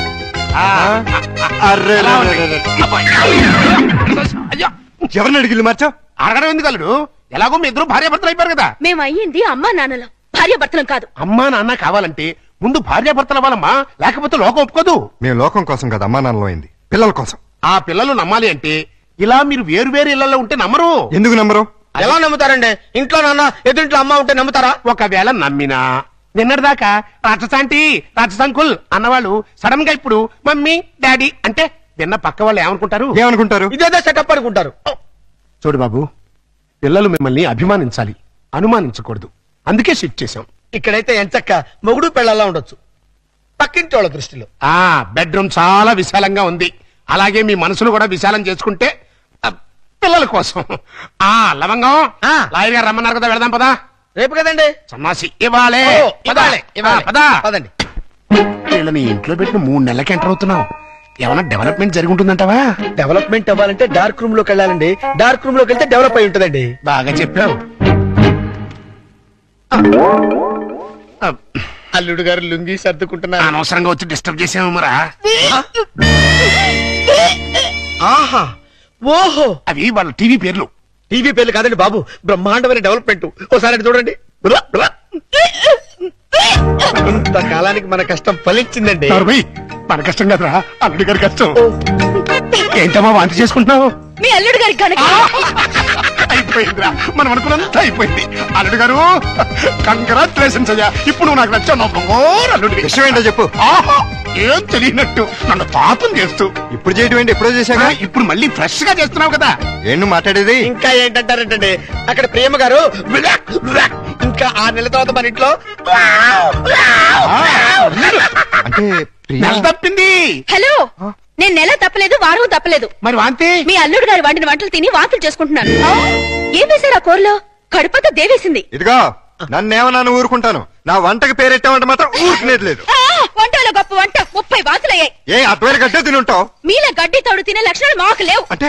ఆ, అర్రే ఎలా ఉంది? అబ్బాయి. అయ్యో, ఎవరిని అడిగిల్లు మార్చావు? అడగడం ఎందుకు అల్లుడు? ఎలాగో మీ ఇద్దరు భార్యాభర్తలు అయిపోయారు కదా. మేము అయ్యింది అమ్మా నాన్నలం, భార్య భర్తలం కాదు. అమ్మా నాన్న కావాలంటే ముందు భార్యాభర్తలు అవ్వాలమ్మా, లేకపోతే లోకం ఒప్పుకోదు. మేము లోకం కోసం కదా అమ్మా నాన్నలో అయింది, పిల్లల కోసం. ఆ పిల్లలు నమ్మాలి అంటే ఇలా మీరు వేరు వేరు ఇళ్లలో ఉంటే నమ్మరు. ఎందుకు నమ్మరు? ఎలా నమ్ముతారండి? ఇంట్లో నాన్న ఎదురింట్లో అమ్మ ఉంటే నమ్ముతారా? ఒకవేళ నమ్మినా నిన్నటిదాకా రాక్షసాంటి రాక్షసంకుల్ అన్నవాళ్ళు సడన్ గా ఇప్పుడు మమ్మీ డాడీ అంటే విన్న పక్క వాళ్ళు ఏమనుకుంటారు? ఏమనుకుంటారు? ఇదేదో సెటప్ అనుకుంటారు. చూడు బాబు, పిల్లలు మిమ్మల్ని అభిమానించాలి, అనుమానించకూడదు. అందుకే షిఫ్ట్ చేశాం. ఇక్కడైతే ఎంచక్క మొగుడు పెళ్ళలా ఉండొచ్చు. పక్కింటి వాళ్ళ దృష్టిలో ఆ బెడ్రూమ్ చాలా విశాలంగా ఉంది. అలాగే మీ మనసును కూడా విశాలం చేసుకుంటే పిల్లల కోసం. ఆ లవంగం లాయర్ గారు రమ్మన్నారు కదా, వెళదాం పదా. రేపు కదండి సన్నాసి. ఇవ్వాలే పదండి. వీళ్ళని ఇంట్లో పెట్టిన 3 నెలలకి ఎంటర్ అవుతున్నావు. ఏమన్నా డెవలప్మెంట్ జరిగి ఉంటుందంటావా? డెవలప్మెంట్ అవ్వాలంటే డార్క్ రూమ్ లోకి వెళ్ళాలండి. డార్క్ రూమ్ లోకి వెళ్తే డెవలప్ అయి ఉంటుందండి. బాగా చెప్పావు. అల్లుడు గారు లుంగి సర్దుకుంటున్నారు. అనవసరంగా వచ్చి డిస్టర్బ్ చేసాము మరా. ఆహా, ఓహో, అవి వాళ్ళ టీవీ పేర్లు. టీవీ పేర్లు కాదండి బాబు, బ్రహ్మాండమైన డెవలప్మెంట్. ఒకసారి చూడండి. ఇంతకాలానికి మన కష్టం ఫలించిందండి. మన కష్టం కదరా, అల్లుడి గారి కష్టం. ఏంటమ్మా వాంతి చేసుకుంటున్నావు? మీ అల్లుడు గారికి కనుక అయిపోయిందిరా, మనం అనుకున్నంత అయిపోయింది. అల్లుడు గారు కంగ్రాచులేషన్స్ అయ్యా. ఇప్పుడు నువ్వు నాకు నచ్చావు. అల్లుడి విషయం ఏంటో చెప్పు. ఆహా, ఏం తెలియనట్టు నన్ను పాపం చేస్తూ. ఇప్పుడు చేయటం ఏంటి? ఎప్పుడో చేశాగా. ఇప్పుడు మళ్ళీ ఫ్రెష్ గా చేస్తున్నావు కదా. ఏంటి మాట్లాడేది? ఇంకా ఏంటంటారేంటండి, అక్కడ ప్రేమ గారు ఇంకా 6 నెలల తర్వాత మన ఇంట్లో అంటే నెల తప్పింది. హలో, నేను నెల తప్పలేదు, వారం తప్పలేదు. మరి వాంతి? మీ అల్లుడు గారు వండిన వంటలు తిని వాంతులు చేసుకుంటున్నాను. ఏం వేశారు ఆ కూరలో? కడుపంతా దేవేసింది. ఇదిగో, నన్నేమన్నా ఊరుకుంటాను, నా వంటకి పేరెట్టామంటే మాత్రం ఊరుకునేది లేదు. వంటలో గొప్ప వంట 30 వాంతులయ్యాయి. ఏ అటువైన గడ్డే తిని ఉంటావు? మీలా గడ్డి తోడు తినే లక్షణాలు మాకు లేవు. అంటే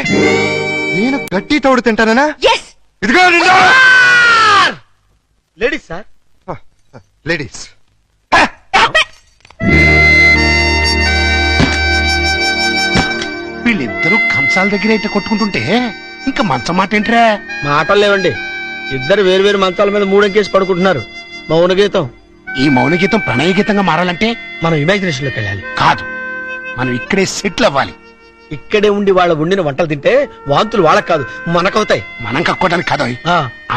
నేను గడ్డి తోడు తింటానా? ఎస్. ఇదిగో లేడీస్ సార్, లేడీస్. వీళ్ళిద్దరూ కంచాల దగ్గర అయితే కొట్టుకుంటుంటే ఇంకా మంచం మాట ఏంట్రా? మాటలు లేవండి. ఇద్దరు వేరు వేరు మంచాల మీద 3 అంకేసి పడుకుంటున్నారు. మౌన గీతం. ఈ మౌన గీతం ప్రణయ గీతంగా మారాలంటే మనం ఇమాజినేషన్ లోకి వెళ్ళాలి. కాదు, మనం ఇక్కడే సెటిల్ అవ్వాలి. ఇక్కడే ఉండి వాళ్ళ వండిన వంటలు తింటే వాంతులు వాళ్ళకి కాదు మనకవుతాయి. మనం కక్కోవడానికి కాదు,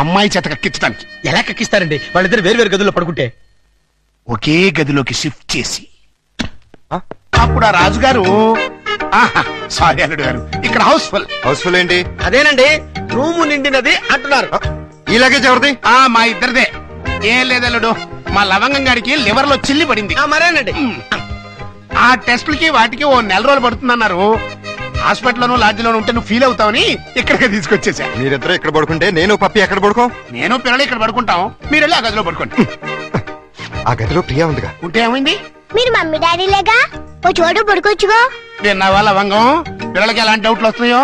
అమ్మాయి చేత కక్కించడానికి. ఎలా కక్కిస్తారండి? వాళ్ళిద్దరు వేరు వేరు గదుల్లో పడుకుంటే ఒకే గదిలోకి షిఫ్ట్ చేసి అప్పుడు ఆ రాజుగారు సారీ అల్లుడు గారు, ఇక్కడ హౌస్ఫుల్. హౌస్ఫుల్ ఏంటి? అదేనండి, రూము నిండినది అంటున్నారు. ఈ లగేజ్ ఎవరిది? మా ఇద్దరిదే. ఏం లేదల్లుడు, మా లవంగం గారికి లివర్ లో చిల్లి పడింది. మరేనండి, ఆ టెస్టులకి వాటికి 1 నెల రోజులు పడుతుందన్నారు. హాస్పిటల్లోనూ లాడ్జిలోనూ ఉంటే నువ్వు ఫీల్ అవుతావని ఇక్కడికి తీసుకొచ్చేసా. మీరిద్దరు ఇక్కడ పడుకుంటే నేను పప్పి ఎక్కడ పడుకో? నేను పిల్లలు ఇక్కడ పడుకుంటాం, మీరు వెళ్ళి ఆ గదిలో పడుకోండి. ఆ గదిలో ప్రియా ఉందిగా. ఉంటే ఏమైంది? మీరు మమ్మీ డాడీ లేగా ఓ చోటు పడుకోవచ్చుగా. విన్నావా లవంగం, పిల్లలకి ఎలాంటి డౌట్లు వస్తున్నాయో?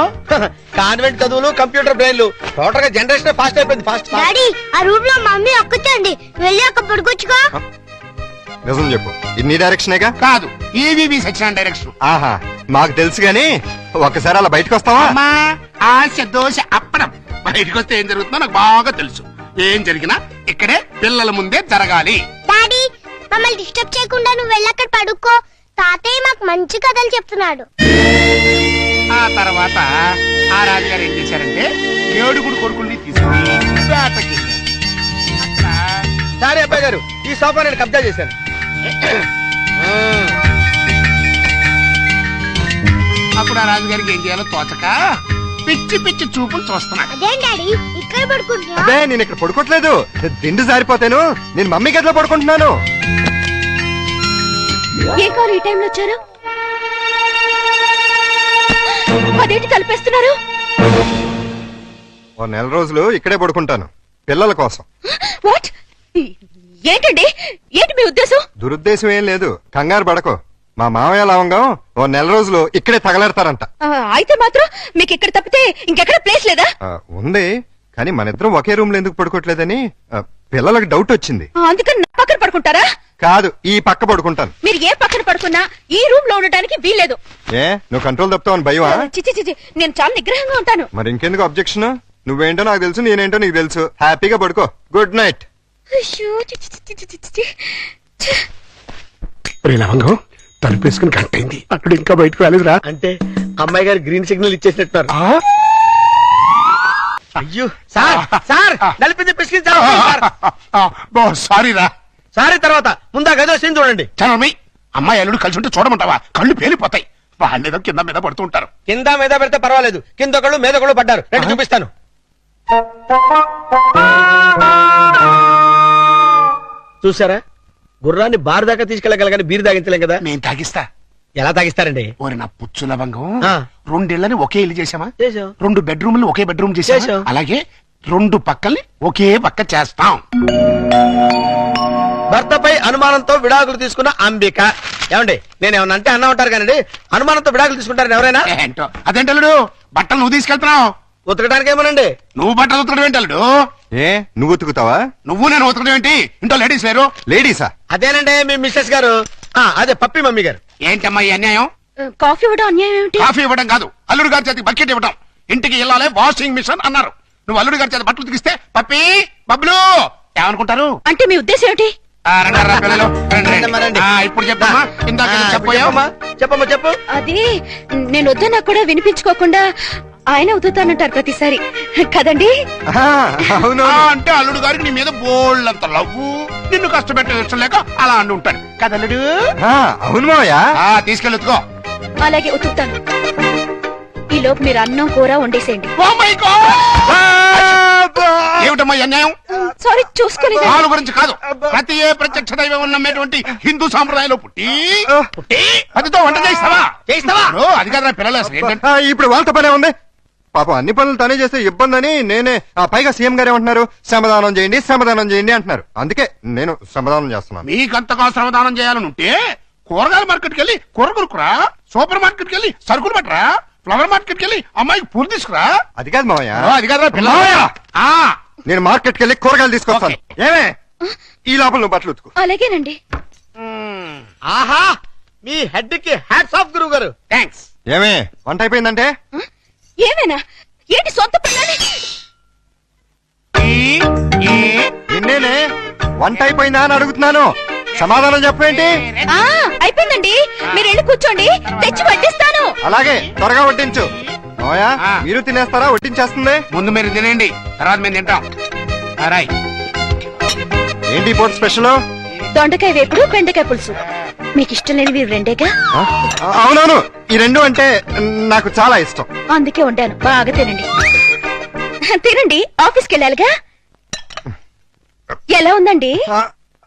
కాన్వెంట్ చదువులు, కంప్యూటర్ బ్రెయిన్లు, టోటల్ గా జనరేషన్ ఫాస్ట్ అయిపోయింది. ఫాస్ట్. డాడీ, ఆ రూమ్ లో మమ్మీ ఒక్కచండి, వెళ్ళి అక్కడ పడుకోవచ్చుగా. నిజం చెప్పు, ఇన్ని డైరెక్షనేగా? కాదు, ఈవీవి సచిన డైరెక్షన్. ఆహా, మాకు తెలుసు గాని ఒక్కసారి అలా బయటకు వస్తావా? ఆశ దోశ అప్పడం. బయటకు వస్తే ఏం జరుగుతుందో నాకు బాగా తెలుసు. ఏం జరిగినా ఇక్కడే పిల్లల ముందే జరగాలి. డాడీ, మమ్మల్ని డిస్టర్బ్ చేయకుండా నువ్వు వెళ్ళి అక్కడ పడుకో. తాతయ్య మాకు మంచి కథలు చెప్తున్నాడు. ఆ తర్వాత ఆ రాజుగారు ఏం చేశారంటే 7 కొడుకుల్ని తీసుకుని వేటకి వెళ్ళారు. అక్కడ సారీ అబ్బాయి గారు, ఈ సోఫా నేను కబ్జా చేశాను. అప్పుడు ఆ రాజుగారికి ఏం చేయాలో తోచక పిచ్చి పిచ్చి చూపులు చూస్తున్నాడు. అదేం డాడీ ఇక్కడ పడుకుంటున్నా? అదే నేను ఇక్కడ పడుకోవట్లేదు, దిండు జారిపోతాను. నేను మమ్మీ గదిలో పడుకుంటున్నాను. ఏ కారు ఈ టైంలో వచ్చారు? అదేంటి తలపేస్తున్నారు? ఓ నెల రోజులు ఇక్కడే పడుకుంటాను పిల్లల కోసం. వాట్? ఏంటండి, ఏంటి మీ ఉద్దేశం? దురుద్దేశం ఏం లేదు, కంగారు పడకో. మా మామయ్య లవంగం ఓ నెల రోజులు ఇక్కడే తగలెడతారంట. అయితే మాత్రం మీకు ఇక్కడ తప్పితే ఇంకెక్కడ ప్లేస్ లేదా? ఉంది, కానీ మన ఇద్దరం ఒకే రూమ్ లో ఎందుకు పడుకోవట్లేదని పిల్లలకు డౌట్ వచ్చింది. అందుకని నా పక్కన పడుకుంటారా? కాదు, ఈ పక్క పడుకుంటాను. మీరు ఏ పక్కన పడుకున్నా ఈ రూమ్ లో ఉండడానికి వీల్లేదు. ఏ నువ్వు కంట్రోల్ తప్పుతావని భయమా? చిచి చిచి, నేను చాలా నిగ్రహంగా ఉంటాను. మరి ఇంకెందుకు అబ్జెక్షన్? నువ్వేంటో నాకు తెలుసు, నేనేంటో నీకు తెలుసు. హ్యాపీగా పడుకో. Good night. అయ్యో, చిచి చిచి చిచి చిచి. లవంగం తలుపేసుకుని కట్టయింది, అక్కడ ఇంకా బయటకు రాలేదురా. అంటే అమ్మాయి గారు గ్రీన్ సిగ్నల్ ఇచ్చేసినట్టున్నారు. అయ్యో సార్, సార్ నలిపింది పిసికించారు సార్. సారీ రా. సారీ తర్వాత ముందా గదో సీన్ చూడండి. చనమి అమ్మాయి అల్లుడు కలిసి ఉంటే చూడమంటావా? కళ్ళు పేలిపోతాయి. వాళ్ళేదో కింద మీద పడుతూ ఉంటారు. కింద మీద పెడితే పర్వాలేదు, కింద ఒకళ్ళు మీద ఒకళ్ళు పడ్డారు. రండి చూపిస్తాను. చూసారా, గుర్రాన్ని బారు దాకా తీసుకెళ్ళగలగాని బీరు తాగించలేం కదా. నేను తాగిస్తా. ఎలా తాగిస్తారండి? ఓరి నా పుచ్చు లవంగం, ఆ. 2 ఇళ్ళని ఒకే ఇల్లు చేసామా? చేసాం. 2 బెడ్రూమ్లు ఒకే బెడ్రూమ్ చేసాం. చేసాం. అలాగే 2 పక్కల్ని ఒకే పక్క చేస్తాం. భర్తపై అనుమానంతో విడాకులు తీసుకున్న అంబిక. ఏమండి, నేను ఏమన్నా అంటే అన్నా ఉంటారు కానీ అనుమానంతో విడాకులు తీసుకుంటారని ఎవరైనా? ఏంటో అదేంటలుడు, బట్టలు నువ్వు తీసుకెళ్తున్నావు. ఉతకడానికి ఏమోనండి. నువ్వు బట్టలు ఉతకడం ఏంటలుడు? ఏ నువ్వు ఉతుకుతావా? నువ్వు నేను ఉతకడం ఏంటి? ఇంట్లో లేడీస్ లేరు? లేడీసా? అదేనండి మీ మిస్సెస్ గారు. అదే పప్పి మమ్మీ గారు. ఏంటమ్మా ఈ అన్యాయం? కాఫీ ఇవ్వడం అన్యాయం ఏమిటి? కాఫీ ఇవ్వడం కాదు, అల్లుడు గారి చేతికి బకెట్ ఇవ్వడం. ఇంటికి వెళ్ళాలి వాషింగ్ మిషన్ అన్నారు. నువ్వు అల్లుడు గారి చేతి బట్టలు ఉతికిస్తే పప్పి బబ్లు ఏమనుకుంటారు? అంటే మీ ఉద్దేశం ఏమిటి? రండి, పిల్లలు, రండి, రండి. రండి. ఇప్పుడు చెప్పమ్మా. ఇందాక చెప్పావా? చెప్పమ్మా చెప్పు. అది నేను వద్దన్నా కూడా వినిపించుకోకుండా ఆయన ఉతుతానంటారు ప్రతిసారి కదండి. అవును. అంటే అల్లుడు గారికి నీ మీద బోళ్ళంత లవ్వు, నిన్ను కష్టపెట్టే ఇష్టం లేక అలా అంటూ ఉంటాడు కదా అల్లుడు? అవును మావయ్య. తీసుకెళ్ళుకో. అలాగే ఉతుకుతాను. ఈ లోపు మీరు అన్నం కూర వండేసేయండి. ఏమిటమ్మా ఈ అన్యాయం? సారీ, చూసుకోలేదు. వాళ్ళ గురించి కాదు, ప్రతి ఏ ప్రత్యక్ష దైవం నమ్మేటువంటి హిందూ సాంప్రదాయంలో పుట్టి అదితో వంట చేయిస్తావా? అది కాదు పిల్లలు. అసలు ఏంటంటే ఇప్పుడు వాళ్ళతో పనే ఉంది. పాపం అన్ని పనులు తనే చేస్తే ఇబ్బంది అని నేనే. పైగా సీఎం గారు ఏమంటున్నారు? శ్రమదానం చేయండి, శ్రమదానం చేయండి అంటున్నారు. అందుకే నేను శ్రమదానం చేస్తున్నాను. మీకంతగా శ్రమదానం చేయాలని ఉంటే కూరగాయల మార్కెట్కి వెళ్ళి కూర కొనుక్కురా, సూపర్ మార్కెట్కి వెళ్ళి సరుకులు పట్టరా, ఫ్లవర్ మార్కెట్కి వెళ్ళి అమ్మాయికి పూలు తీసుకురా. అది కాదు మావయ్య. అది కాదురా పిల్ల. నేను మార్కెట్కి వెళ్ళి కూరగాయలు తీసుకొస్తాను. ఏమే ఈ లోపల నువ్వు బట్టలు ఉతుకు. అలాగేనండి. ఆహా, మీ హెడ్ కి హ్యాట్స్ ఆఫ్ గురువు గారు. థ్యాంక్స్. ఏమే వంట అయిపోయిందంటే? ఏమైనా ఏంటి సొంత పిల్లని? నిన్నేనే వంట అయిపోయిందా అని అడుగుతున్నాను. సమాధానం చెప్పేంటి? అయిపోయిందండి, మీరు వెళ్ళి కూర్చోండి, తెచ్చి వడ్డిస్తాను. అలాగే త్వరగా వడ్డించు. మావయ్య మీరు తినేస్తారా? వడ్డించేస్తుంది. ముందు మీరు తినేయండి, తర్వాత మేము తింటాం. రాయ్. ఏంటి పూట స్పెషల్? దొండకాయ వేపుడు, బెండకాయ పులుసు. మీకు ఇష్టం లేనివి రెండేగా? అవునవును, ఈ 2 అంటే నాకు చాలా ఇష్టం. అందుకే వండాను, బాగా తినండి. తినండి, ఆఫీస్కి వెళ్ళాలిగా. ఎలా ఉందండి?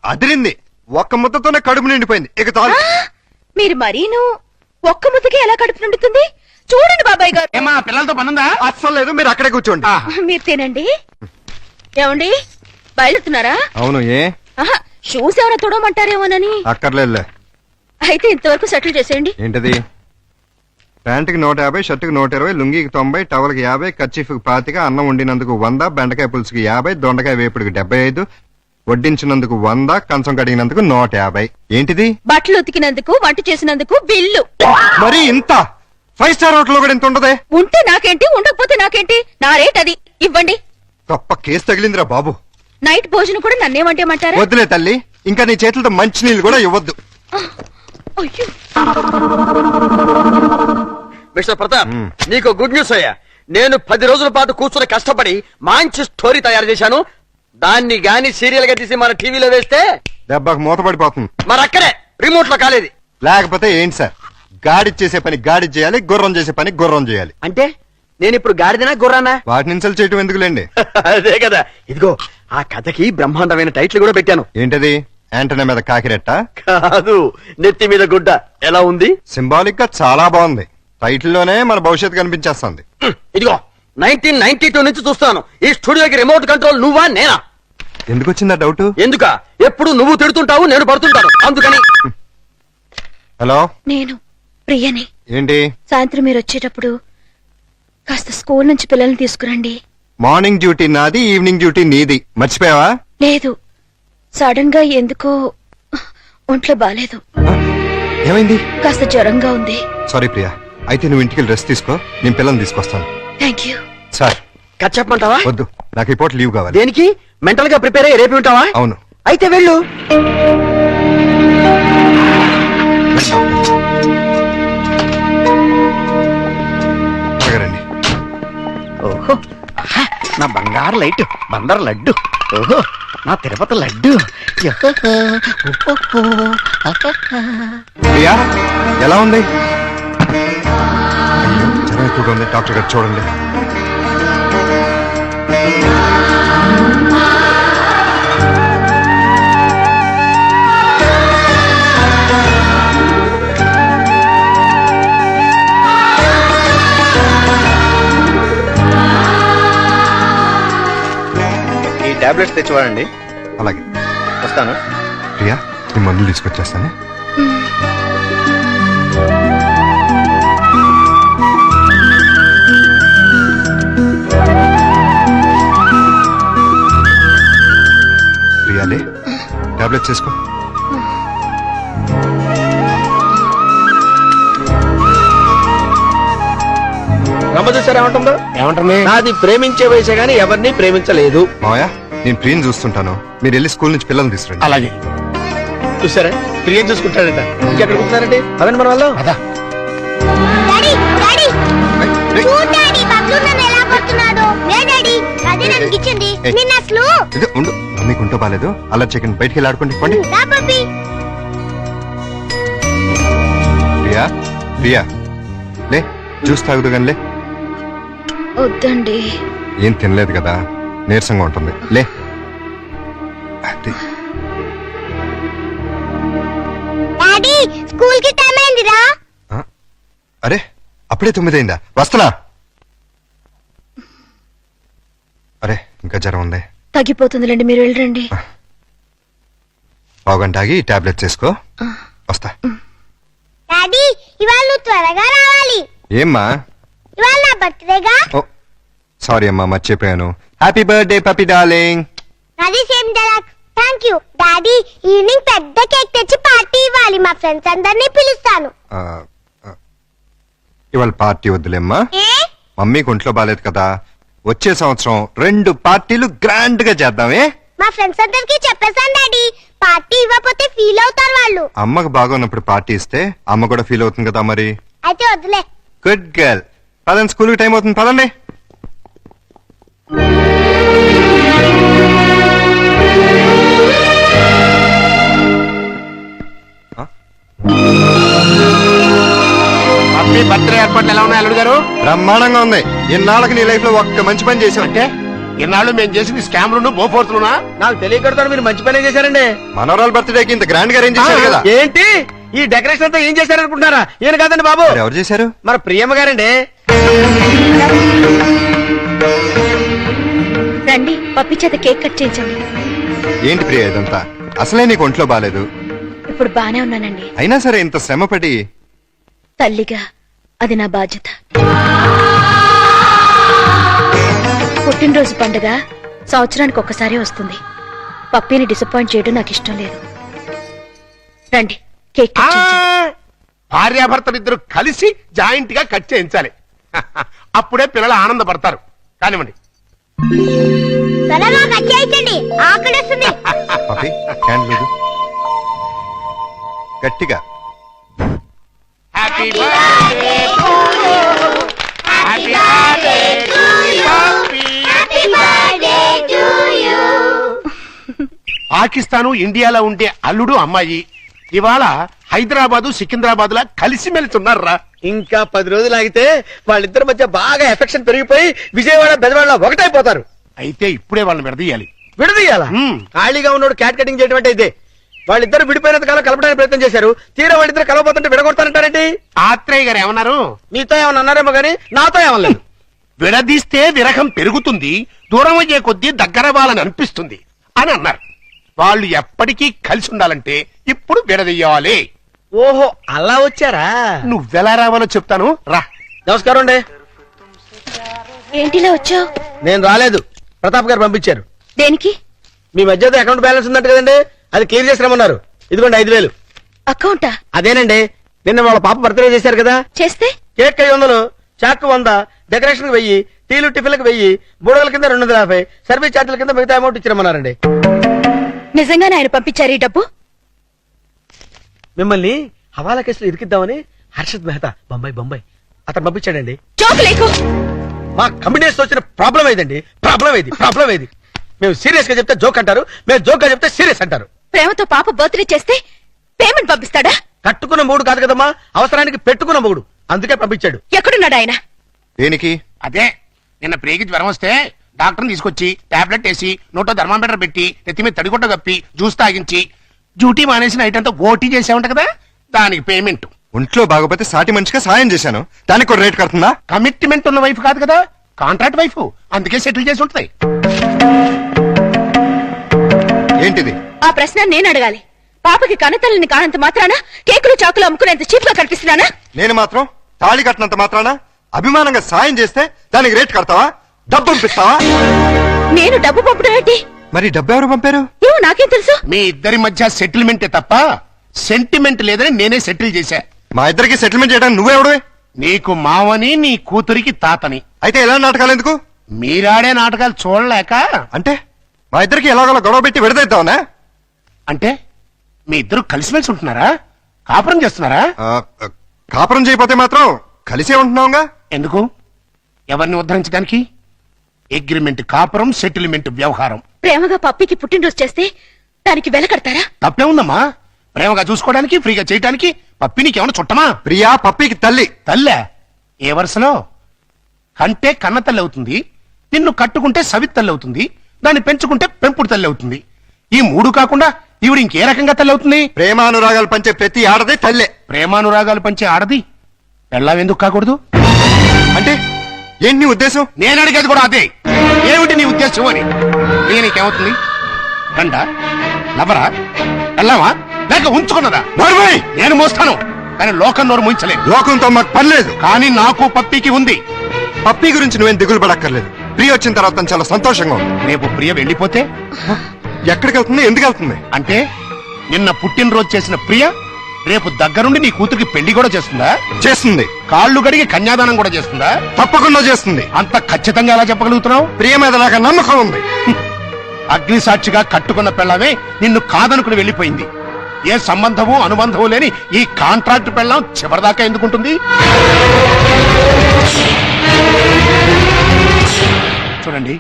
అదిరింది. ఒక్క ముద్దతోనే కడుపు నిండిపోయింది. ఇక చాలు. మీరు మరీను ఒక్క ముద్దకి ఎలా కడుపు నిండుతుంది? చూడండి బాబాయ్ గారు. ఏమా పిల్లలతో పనుందా? అస్సలు లేదు, మీరు అక్కడే కూర్చోండి. మీరు తినండి. ఏమండి, బయలుతున్నారా? అవును. ఏ షూస్ ఏమైనా తొడమంటారేమోనని. అక్కర్లేదులే. అయితే ఇంతవరకు సెటిల్ చేసేయండి. ఏంటది? ప్యాంటుకి 150, షర్టుకి 120, లుంగికి 90, టవల్కి 50, కర్చీఫ్కి 25, అన్నం వండినందుకు 100, బెండకాయ పులుసుకి 50, దొండకాయ వేపుడికి 75, వడ్డించినందుకు 100, కంచం కడిగినందుకు 150. ఏంటిది? బట్టలు ఉతికినందుకు, వంట చేసినందుకు బిల్లు. మరి ఇంత 5 స్టార్ హోటల్ లో కూడా ఇంత ఉండదే? ఉంటే నాకేంటి, ఉండకపోతే నాకేంటి, నా రేట్ అది. ఇవ్వండి. గొప్ప కేసు తగిలిందిరా బాబు. నైట్ భోజనం కూడా నన్నేమంటేమంటారా? వద్దులే తల్లి, ఇంకా నీ చేతులతో మంచి నీళ్ళు కూడా ఇవ్వద్దు. అయ్యో, మిస్టర్ ప్రతాప్, నీకు గుడ్ న్యూస్ అయ్యా. నేను 10 రోజుల పాటు కూర్చుని కష్టపడి మంచి స్టోరీ తయారు చేశాను. దాన్ని గాని సీరియల్ గా తీసి మన టీవీలో వేస్తే దెబ్బకు మూతపడిపోతుంది. మరి అక్కడే రిమోట్ లో కాలేది. లేకపోతే ఏంటి సార్, గాడి చేసే పని గాడి చేయాలి, గుర్రం చేసే పని గుర్రం చేయాలి. అంటే నేను ఇప్పుడు గాడిదనా గుర్రానా? వాటిని ఇన్సల్ట్ చేయటం ఎందుకులేండి. అదే కదా. ఇదిగో ఆ కథకి బ్రహ్మాండమైన టైటిల్ కూడా పెట్టాను. ఏంటది? యాంటనా మీద కాకిరెట్ట? కాదు, నెత్తి మీద గుడ్డ. ఎలా ఉంది? సింబాలిక్ గా చాలా బాగుంది. టైటిల్ లోనే మన భవిష్యత్తు కనిపించేస్తుంది. ఇదిగో 1992 నుంచి చూస్తాను ఈ స్టూడియోకి రిమోట్ కంట్రోల్ నువ్వా నేనా? ఎందుకు వచ్చిందా డౌట్? ఎందుక? ఎప్పుడు నువ్వు తిడుతుంటావు, నేను పడుతుంటాను, అందుకని. హలో, నేను ప్రియని. ఏంటి? సాయంత్రం మీరు వచ్చేటప్పుడు కాస్త స్కూల్ నుంచి పిల్లల్ని తీసుకురండి. మార్నింగ్ డ్యూటీ నాది, ఈవినింగ్ డ్యూటీ నీది. మర్చిపోయావా? లేదు, సడన్ గా ఎందుకో ఒంట్లో బాలేదు. ఏమైంది? కాస్త జ్వరంగా ఉంది. సారీ ప్రియా, అయితే నువ్వు ఇంటికి రెస్ట్ తీసుకో, నేను పిల్లల్ని తీసుకొస్తాను. Thank you. సార్ కట్ చెప్పమంటావా? వద్దు, నాకు ఈ పూట లీవ్ కావాలి. దేనికి? మెంటల్ గా ప్రిపేర్ అయ్యి రేపు ఉంటావా? అవును. అయితే వెళ్ళు. త్వరగా రండి. ఓహో, ఆహా, నా బంగారు లైట్ బందర్ లడ్డు. ఓహో, నా తిరుపతి లడ్డు. ప్రియా ఎలా ఉంది? అయ్యో, జ్వరం ఎక్కువగా ఉంది, డాక్టర్ గారు చూడండి. ఈ టాబ్లెట్స్ తెచ్చివాడండి. అలాగే, వస్తాను. ప్రియా నీ మందులు తీసుకొచ్చేస్తాను. ప్రియాలే, టాబ్లెట్స్ చేసుకో. రమ్మ చూసారా ఏమంటుందో? ఏమంటుంది? నాది ప్రేమించే వయసే గానీ ఎవరిని ప్రేమించలేదు. మావయ్య, నేను ప్రియని చూస్తుంటాను, మీరు వెళ్ళి స్కూల్ నుంచి పిల్లల్ని తీసుకురండి. అలాగే. చూసారా, ప్రియం చూసుకుంటాడట. ఇంకెక్కడ కూర్చున్నారంటే పదండి మన వాళ్ళు. డాడీ డాడీ చూడు డాడీ, బబ్లు నన్ను ఎలా కొడుతున్నాడు. నే డాడీ, అదే నన్ను ఇచ్చింది. నిన్న అసలు ఇది ఉండు, మమ్మీకి ఉంటో బాలేదు, అలా చికెన్ బయటికి వెళ్ళి ఆడుకోండి. పండి. రా పప్పి. ప్రియా ప్రియా లే, జ్యూస్ తాగుదు కానీ లే. వద్దండి. ఏం తినలేదు కదా, నీరసంగా ఉంటుంది, లే. అది డాడీ, స్కూల్ కి టైం అయిందిరా. ఆ? అరే అప్పుడే 9 అయిందా? వస్తున్నా. అరే ఇంకా జ్వరం ఉంది. తగ్గిపోతుందిలేండి, మీరు వెళ్ళండి. పావుగంట ఆగి టాబ్లెట్స్ వేసుకో, వస్తా. డాడీ, ఇవాళ నువ్వు త్వరగా రావాలి. ఏమ్మా? ఇవాళ నా బర్త్డేగా. ఓ సారీ అమ్మా, మర్చిపోయాను. Happy birthday పపి darling. అది same dialogue. Thank you daddy. Evening పెద్ద కేక్ తెచ్చి పార్టీ ఇవ్వాలి. మా ఫ్రెండ్స్ అందరినీ పిలుస్తాను. ఇవాళ పార్టీ వద్దులేమ్మా, ఏ? మమ్మీకి ఒంట్లో బాలేదు కదా. వచ్చే సంవత్సరం 2 పార్టీలు గ్రాండ్ గా చేద్దామే. మా ఫ్రెండ్స్ అందరికి చెప్పేశాను డాడీ. పార్టీ ఇవ్వకపోతే ఫీల్ అవుతారు వాళ్ళు. అమ్మకు బాగున్నప్పుడు పార్టీ ఇస్తే అమ్మ కూడా ఫీల్ అవుతుంది కదా మరి. అయితే వద్దులే. Good girl. పదండి, స్కూల్కి టైం అవుతుంది, పదండి. హ్యాపీ బర్త్డే ఏర్పాట్లు ఎలా ఉన్నాయి అల్లుడు గారు? బ్రహ్మాండంగా ఉంది. ఇన్నాళ్ళకి నీ లైఫ్ లో ఒక్క మంచి పని చేసావు. అంటే ఇన్నాళ్ళు మేము చేసింది స్కామ్లు బోఫోర్స్లునా? నాకు తెలియకడతాను, మీరు మంచి పనే చేశారండి. మనోరాల్ బర్త్డేకి ఇంత గ్రాండ్ గా అరేంజ్ చేశారు కదా. ఏంటి ఈ డెకరేషన్ అంతా ఏం చేశారనుకుంటున్నారా? ఈయన కాదండి బాబు, మరి ఎవరు చేశారు? మన ప్రియమ్మ గారండి. రండి, పప్పి చేత కేక్ కట్ చేయించండి. ఏంటి ప్రియ ఇదంతా? అసలే నీకు ఒంట్లో బాలేదు. ఇప్పుడు బానే ఉన్నానండి. అయినా సరే ఇంత శ్రమపడి. తల్లిగా అది నా బాధ్యత. పుట్టినరోజు పండుగ సంవత్సరానికి ఒక్కసారి వస్తుంది. పప్పిని డిసప్పాయింట్ చేయడం నాకు ఇష్టం లేదు. రండి, కేక్ కట్ చేయించండి. భార్యాభర్తలిద్దరు కలిసి జాయింట్ గా కట్ చేయించాలి. అప్పుడే పిల్లలు ఆనందపడతారు. కానివ్వండి. త్వరగా కట్ చేయించండి, ఆకలిస్తుంది. పపి క్యాండిల్ లేదు, గట్టిగా. Happy birthday to you. Happy birthday to you. Happy birthday to you. Pakistan ఇండియాలో ఉండే అల్లుడు అమ్మాయి ఇవాళ హైదరాబాదు సికింద్రాబాద్ లా కలిసి మెలుతున్నారా. ఇంకా 10 రోజులు ఆగితే వాళ్ళిద్దరి మధ్య బాగా ఎఫెక్షన్ పెరిగిపోయి విజయవాడ బెదవాడ ఒకటైపోతారు. అయితే ఇప్పుడే వాళ్ళని విడదీయాలి. విడదీయాలా? ఖాళీగా ఉన్నోడు క్యాట్ కటింగ్ చేయడం అంటే ఇదే. వాళ్ళిద్దరు విడిపోయినంత కాలం కలపడానికి ప్రయత్నం చేశారు. తీరా వాళ్ళిద్దరు కలవబోతుంటే విడగొడతానంటారేంటి? ఆత్రేయ గారు ఏమన్నారు? మీతో ఏమన్నా అన్నారేమో గానీ నాతో ఏమనలేదు. విడదీస్తే విరహం పెరుగుతుంది, దూరం అయ్యే కొద్దీ దగ్గర వాళ్ళని అనిపిస్తుంది అని అన్నారు. వాళ్ళు ఎప్పటికీ కలిసి ఉండాలంటే ఇప్పుడు విడదీయాలి. ఓహో అలా వచ్చారా? నువ్వెలా రావాలో చెప్తాను రా. నమస్కారం అండి. ఏంటిలా వచ్చావు? నేను రాలేదు, ప్రతాప్ గారు పంపించారు. దేనికి? మీ మధ్యతో అకౌంట్ బ్యాలెన్స్ ఉందంట కదండి, అది క్లియర్ చేసి రమ్మన్నారు. ఇదిగోండి 5,000. అకౌంటా? అదేనండి, నిన్న వాళ్ళ పాప బర్త్డే చేశారు కదా. చేస్తే కేక్ 500, చాక్ 100, డెకరేషన్ కి 1000, టీలు టిఫిన్లకు 1000, బూడగల కింద 250, సర్వీస్ ఛార్జీల కింద మిగతా అమౌంట్ ఇచ్చిరమ్మన్నారండి. నిజంగానే ఆయన పంపించారు ఈ డబ్బు? మిమ్మల్ని హవాలా కేసులో ఇరికిద్దామని హర్షద్ మెహతా బొంబాయి అతను పంపించాడండి. జోకు లేకు. మా కమ్యూనిస్ట్ వచ్చిన ప్రాబ్లం ఏదండి? ప్రాబ్లం ఏది? మేము సీరియస్ గా చెప్తే జోక్ అంటారు, మేము జోక్ గా చెప్తే సీరియస్ అంటారు. ప్రేమతో పాప బర్త్డే చేస్తే పేమెంట్ పంపిస్తాడా? కట్టుకున్న మూడు కాదు కదమ్మా, అవసరానికి పెట్టుకున్న మూడు, అందుకే పంపించాడు. ఎక్కడున్నాడు ఆయన? దేనికి? అదే నిన్న ప్రేగి జ్వరం వస్తే డాక్టర్ని తీసుకొచ్చి టాబ్లెట్ వేసి నోట్లో థర్మామీటర్ పెట్టి నెత్తి మీద తడిగుడ్డ కప్పి జ్యూస్ తాగించి డ్యూటీ మానేసిన నైట్ అంతా ఓటీ చేసామంట కదా, దానికి పేమెంట్. ఒంట్లో బాగోపోతే సాటి మనిషిగా సాయం చేశాను, దానికి ఒక రేట్ కడుతుందా? కమిట్మెంట్ ఉన్న వైఫ్ కాదు కదా, కాంట్రాక్ట్ వైఫ్, అందుకే సెటిల్ చేసి ఉంటుంది. ఏంటిది? ఆ ప్రశ్న నేను అడగాలి. పాపకి కనతల్లిని కానంత మాత్రాన కేకులు చాకులు అమ్ముకునేంత చీప్ గా కనిపిస్తున్నానా? నేను మాత్రం తాళి కట్టినంత మాత్రాన అభిమానంగా సాయం చేస్తే దానికి రేట్ కడతావా? డబ్బు పంపిస్తావా? నేను డబ్బు పంపడం ఏంటి? మరి డబ్బు ఎవరు పంపారు? ఏమో నాకేం తెలుసు. మీ ఇద్దరి మధ్య సెటిల్మెంటే తప్ప సెంటిమెంట్ లేదని నేనే సెటిల్ చేశా. మా ఇద్దరికి సెటిల్మెంట్ చేయడానికి నువ్వెవడు? నీకు మావని, నీ కూతురికి తాతని. అయితే ఎలా నాటకాలు ఎందుకు? మీరాడే నాటకాలు చూడలేక. అంటే మా ఇద్దరికి ఎలాగోలా గొడవ పెట్టి విడదీద్దామనా? అంటే మీ ఇద్దరు కలిసిమెలిసి ఉంటున్నారా? కాపురం చేస్తున్నారా? కాపురం చేయకపోతే మాత్రం కలిసే ఉంటున్నావుగా. ఎందుకు? ఎవరిని ఉద్ధరించడానికి? అగ్రిమెంట్ కాపురం, సెటిల్మెంట్ వ్యవహారం. ప్రేమగా పప్పికి పుట్టినరోజు చేస్తే దానికి వెల కడతారా? తప్పే ఉందమ్మా. ప్రేమగా చూసుకోవడానికి, ఫ్రీగా చేయడానికి పప్పినికి ఏమైనా చుట్టమా? ప్రియా పప్పికి తల్లి. తల్లే? ఏ వరుసలో? కంటే కన్న తల్లి అవుతుంది, నిన్ను కట్టుకుంటే సవిత్ తల్లి అవుతుంది, దాన్ని పెంచుకుంటే పెంపుడు తల్లి అవుతుంది. ఈ మూడు కాకుండా ఈవిడ ఇంకే రకంగా తల్లి అవుతుంది? ప్రేమానురాగాలు పంచే ప్రతి ఆడది తల్లే. ప్రేమానురాగాలు పంచే ఆడది పెళ్ళాం ఎందుకు కాకూడదు? అంటే ఏంటి నీ ఉద్దేశం? నేను అడిగేది కూడా అదే. ఏమిటి నీ ఉద్దేశం అని. నీకేమవుతుంది? గండ, లవరా, పెళ్ళామా, లేక ఉంచుకున్నదా? నోర్మై! నేను మోస్తాను, కానీ లోకం నోరు మోయించలేదు. లోకంతో మాకు పనిలేదు, కానీ నాకు పప్పికి ఉంది. పప్పి గురించి నువ్వేం దిగులు పడక్కర్లేదు. ప్రియ వచ్చిన తర్వాత తను చాలా సంతోషంగా ఉంది. రేపు ప్రియ వెళ్ళిపోతే ఎక్కడికి వెళ్తుంది? ఎందుకు వెళ్తుంది? అంటే నిన్న పుట్టినరోజు చేసిన ప్రియ రేపు దగ్గరుండి నీ కూతురికి పెళ్లి కూడా చేస్తుందా? చేస్తుంది. కాళ్ళు గడిగి కన్యాదానం కూడా చేస్తుందా? తప్పకుండా చేస్తుంది. అంత ఖచ్చితంగా ఎలా చెప్పగలుగుతున్నావు? ప్రియ మీద నాకు నమ్మకం ఉంది. అగ్ని సాక్షిగా కట్టుకున్న పెళ్ళామే నిన్ను కాదనుకుని వెళ్ళిపోయింది. ఏ సంబంధము అనుబంధము లేని ఈ కాంట్రాక్ట్ పెళ్ళం చివరిదాకా ఎందుకుంటుంది? చూడండి,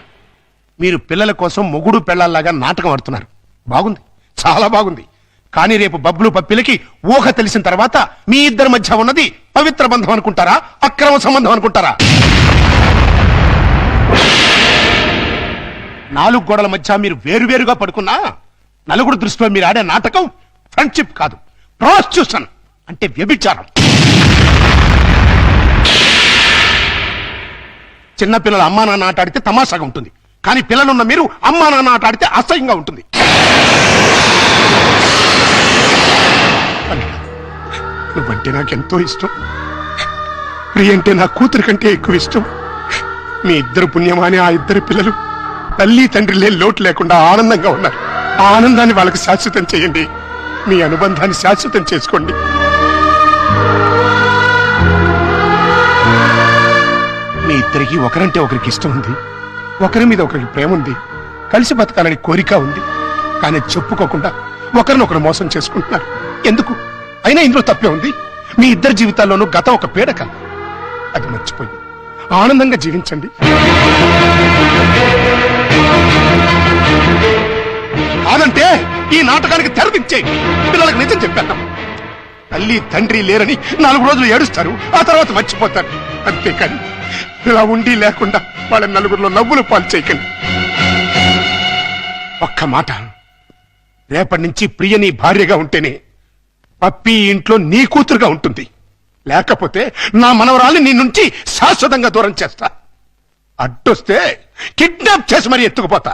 మీరు పిల్లల కోసం మొగుడు పెళ్ళాల్లాగా నాటకం ఆడుతున్నారు. బాగుంది, చాలా బాగుంది. కానీ రేపు బబ్బులు పప్పిలకి ఊహ తెలిసిన తర్వాత మీ ఇద్దరి మధ్య ఉన్నది పవిత్ర బంధం అనుకుంటారా, అక్రమ సంబంధం అనుకుంటారా? 4 గోడల మధ్య మీరు వేరువేరుగా పడుకున్నా నలుగురు దృష్టిలో మీరు ఆడే నాటకం ఫ్రెండ్షిప్ కాదు, ప్రాస్టిట్యూషన్ అంటే వ్యభిచారం. చిన్నపిల్లలు అమ్మా నాన్న ఆట ఆడితే తమాషాగా ఉంటుంది, కానీ పిల్లలున్న మీరు అమ్మా నాన్న ఆట ఆడితే అసహ్యంగా ఉంటుంది. నువ్వంటే నాకెంతో ఇష్టం. ప్రియ అంటే నా కూతురు కంటే ఎక్కువ ఇష్టం. మీ ఇద్దరు పుణ్యమాని ఆ ఇద్దరు పిల్లలు తల్లి తండ్రి లేని లోటు లేకుండా ఆనందంగా ఉన్నారు. ఆ ఆనందాన్ని వాళ్ళకి శాశ్వతం చేయండి. మీ అనుబంధాన్ని శాశ్వతం చేసుకోండి. మీ ఇద్దరికి ఒకరంటే ఒకరికి ఇష్టం ఉంది, ఒకరి మీద ఒకరికి ప్రేమ ఉంది, కలిసి బతకాలని కోరిక ఉంది. కానీ చెప్పుకోకుండా ఒకరినొకరు మోసం చేసుకుంటున్నారు. ఎందుకు? అయినా ఇందులో తప్పే ఉంది. మీ ఇద్దరి జీవితాల్లోనూ గతం ఒక పీడక, అది మర్చిపోయి ఆనందంగా జీవించండి. కాదంటే ఈ నాటకానికి తెరదించేయి. పిల్లలకు నిజం చెప్పేద్దాం. తల్లి తండ్రి లేరని 4 రోజులు ఏడుస్తారు, ఆ తర్వాత మర్చిపోతారు. అంతేకాని ఇలా ఉండి లేకుండా వాళ్ళ నలుగురిలో నవ్వులు పాలు చేయకండి. ఒక్క మాట, రేపటి నుంచి ప్రియ నీ భార్యగా ఉంటేనే పప్పి ఇంట్లో నీ కూతురుగా ఉంటుంది. లేకపోతే నా మనవరాల్ని నీ నుంచి శాశ్వతంగా దూరం చేస్తా. అడ్డొస్తే కిడ్నాప్ చేసి మరీ ఎత్తుకుపోతా.